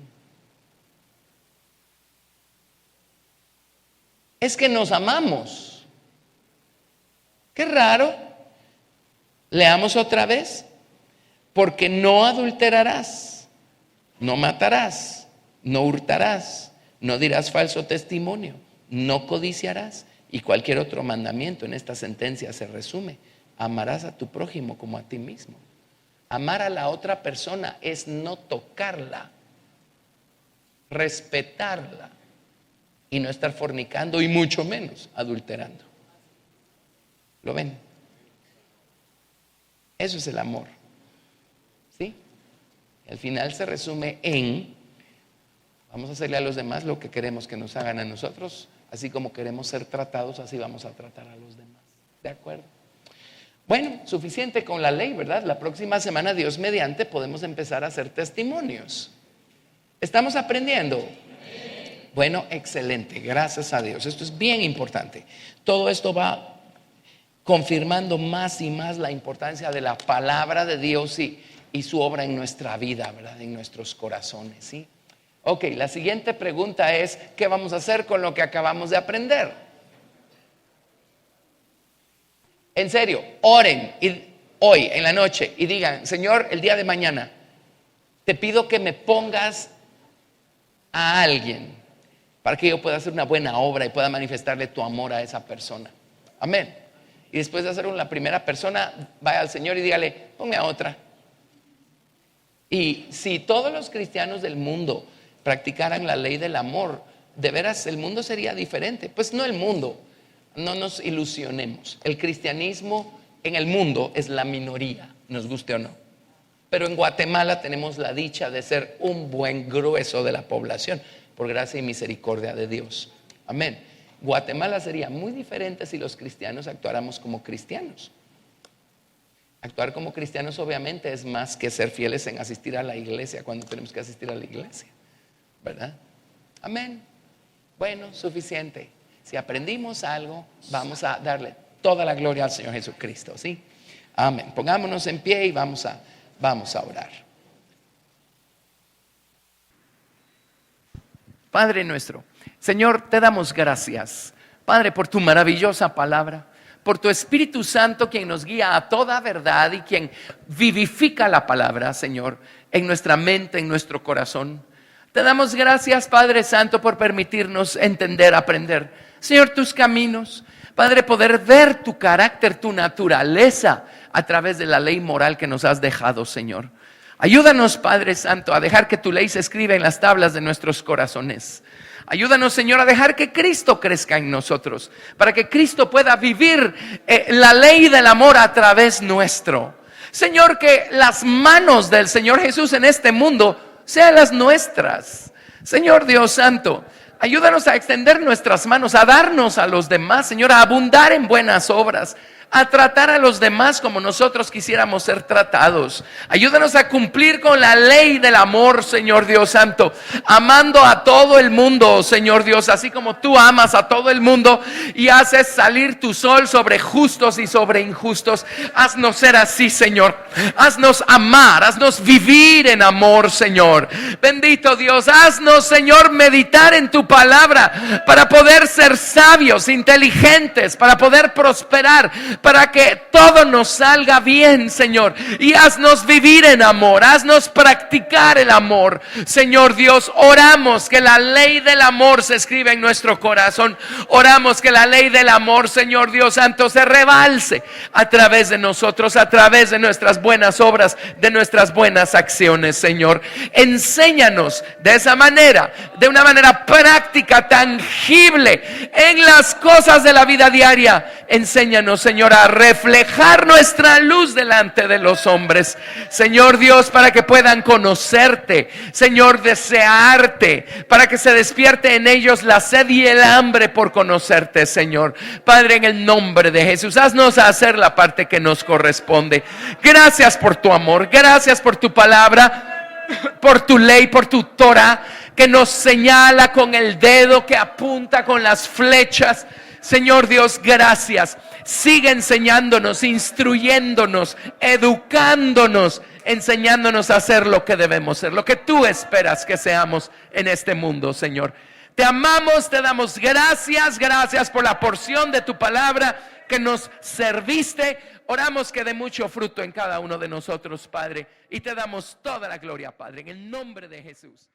Es que nos amamos. Qué raro. Leamos otra vez. Porque no adulterarás, no matarás, no hurtarás, no dirás falso testimonio, no codiciarás. Y cualquier otro mandamiento en esta sentencia se resume: amarás a tu prójimo como a ti mismo. Amar a la otra persona es no tocarla, respetarla y no estar fornicando, y mucho menos adulterando. ¿Lo ven? Eso es el amor. ¿Sí? Al final se resume en: vamos a hacerle a los demás lo que queremos que nos hagan a nosotros. Así como queremos ser tratados, así vamos a tratar a los demás. ¿De acuerdo? Bueno, suficiente con la ley, ¿verdad? La próxima semana, Dios mediante, podemos empezar a hacer testimonios. ¿Estamos aprendiendo? Bueno, excelente, gracias a Dios. Esto es bien importante. Todo esto va confirmando más y más la importancia de la palabra de Dios y su obra en nuestra vida, ¿verdad? En nuestros corazones, ¿sí? Ok, la siguiente pregunta es: ¿qué vamos a hacer con lo que acabamos de aprender? En serio, oren hoy en la noche y digan: Señor, el día de mañana te pido que me pongas a alguien para que yo pueda hacer una buena obra y pueda manifestarle tu amor a esa persona. Amén. Y después de hacer la primera persona, vaya al Señor y dígale: ponme a otra. Y si todos los cristianos del mundo practicaran la ley del amor, de veras el mundo sería diferente. Pues no el mundo, no nos ilusionemos. El cristianismo en el mundo es la minoría, nos guste o no. Pero en Guatemala tenemos la dicha de ser un buen grueso de la población, por gracia y misericordia de Dios. Amén. Guatemala sería muy diferente si los cristianos actuáramos como cristianos. Actuar como cristianos obviamente es más que ser fieles en asistir a la iglesia cuando tenemos que asistir a la iglesia, ¿verdad? Amén. Bueno, suficiente. Si aprendimos algo, vamos a darle toda la gloria al Señor Jesucristo, ¿sí? Amén. Pongámonos en pie y vamos a orar. Padre nuestro, Señor, te damos gracias, Padre, por tu maravillosa palabra, por tu Espíritu Santo, quien nos guía a toda verdad y quien vivifica la palabra, Señor, en nuestra mente, en nuestro corazón. Te damos gracias, Padre Santo, por permitirnos entender, aprender, Señor, tus caminos. Padre, poder ver tu carácter, tu naturaleza a través de la ley moral que nos has dejado, Señor. Ayúdanos, Padre Santo, a dejar que tu ley se escriba en las tablas de nuestros corazones. Ayúdanos, Señor, a dejar que Cristo crezca en nosotros, para que Cristo pueda vivir la ley del amor a través nuestro. Señor, que las manos del Señor Jesús en este mundo sean las nuestras. Señor Dios Santo, ayúdanos a extender nuestras manos, a darnos a los demás, Señor, a abundar en buenas obras, a tratar a los demás como nosotros quisiéramos ser tratados. Ayúdanos a cumplir con la ley del amor, Señor Dios Santo, amando a todo el mundo, Señor Dios, así como tú amas a todo el mundo y haces salir tu sol sobre justos y sobre injustos. Haznos ser así, Señor. Haznos amar, haznos vivir en amor, Señor. Bendito Dios, haznos, Señor, meditar en tu palabra para poder ser sabios, inteligentes, para poder prosperar, para que todo nos salga bien, Señor. Y haznos vivir en amor, haznos practicar el amor, Señor Dios. Oramos que la ley del amor se escriba en nuestro corazón. Oramos que la ley del amor, Señor Dios Santo, se rebalse a través de nosotros, a través de nuestras buenas obras, de nuestras buenas acciones, Señor. Enséñanos de esa manera, de una manera práctica, tangible, en las cosas de la vida diaria. Enséñanos, Señor, a reflejar nuestra luz delante de los hombres, Señor Dios, para que puedan conocerte, Señor, desearte, para que se despierte en ellos la sed y el hambre por conocerte, Señor. Padre, en el nombre de Jesús, haznos hacer la parte que nos corresponde. Gracias por tu amor, gracias por tu palabra, por tu ley, por tu Torah, que nos señala con el dedo, que apunta con las flechas. Señor Dios, gracias. Sigue enseñándonos, instruyéndonos, educándonos, enseñándonos a hacer lo que debemos ser, lo que tú esperas que seamos en este mundo, Señor. Te amamos, te damos gracias, gracias por la porción de tu palabra que nos serviste. Oramos que dé mucho fruto en cada uno de nosotros, Padre, y te damos toda la gloria, Padre, en el nombre de Jesús.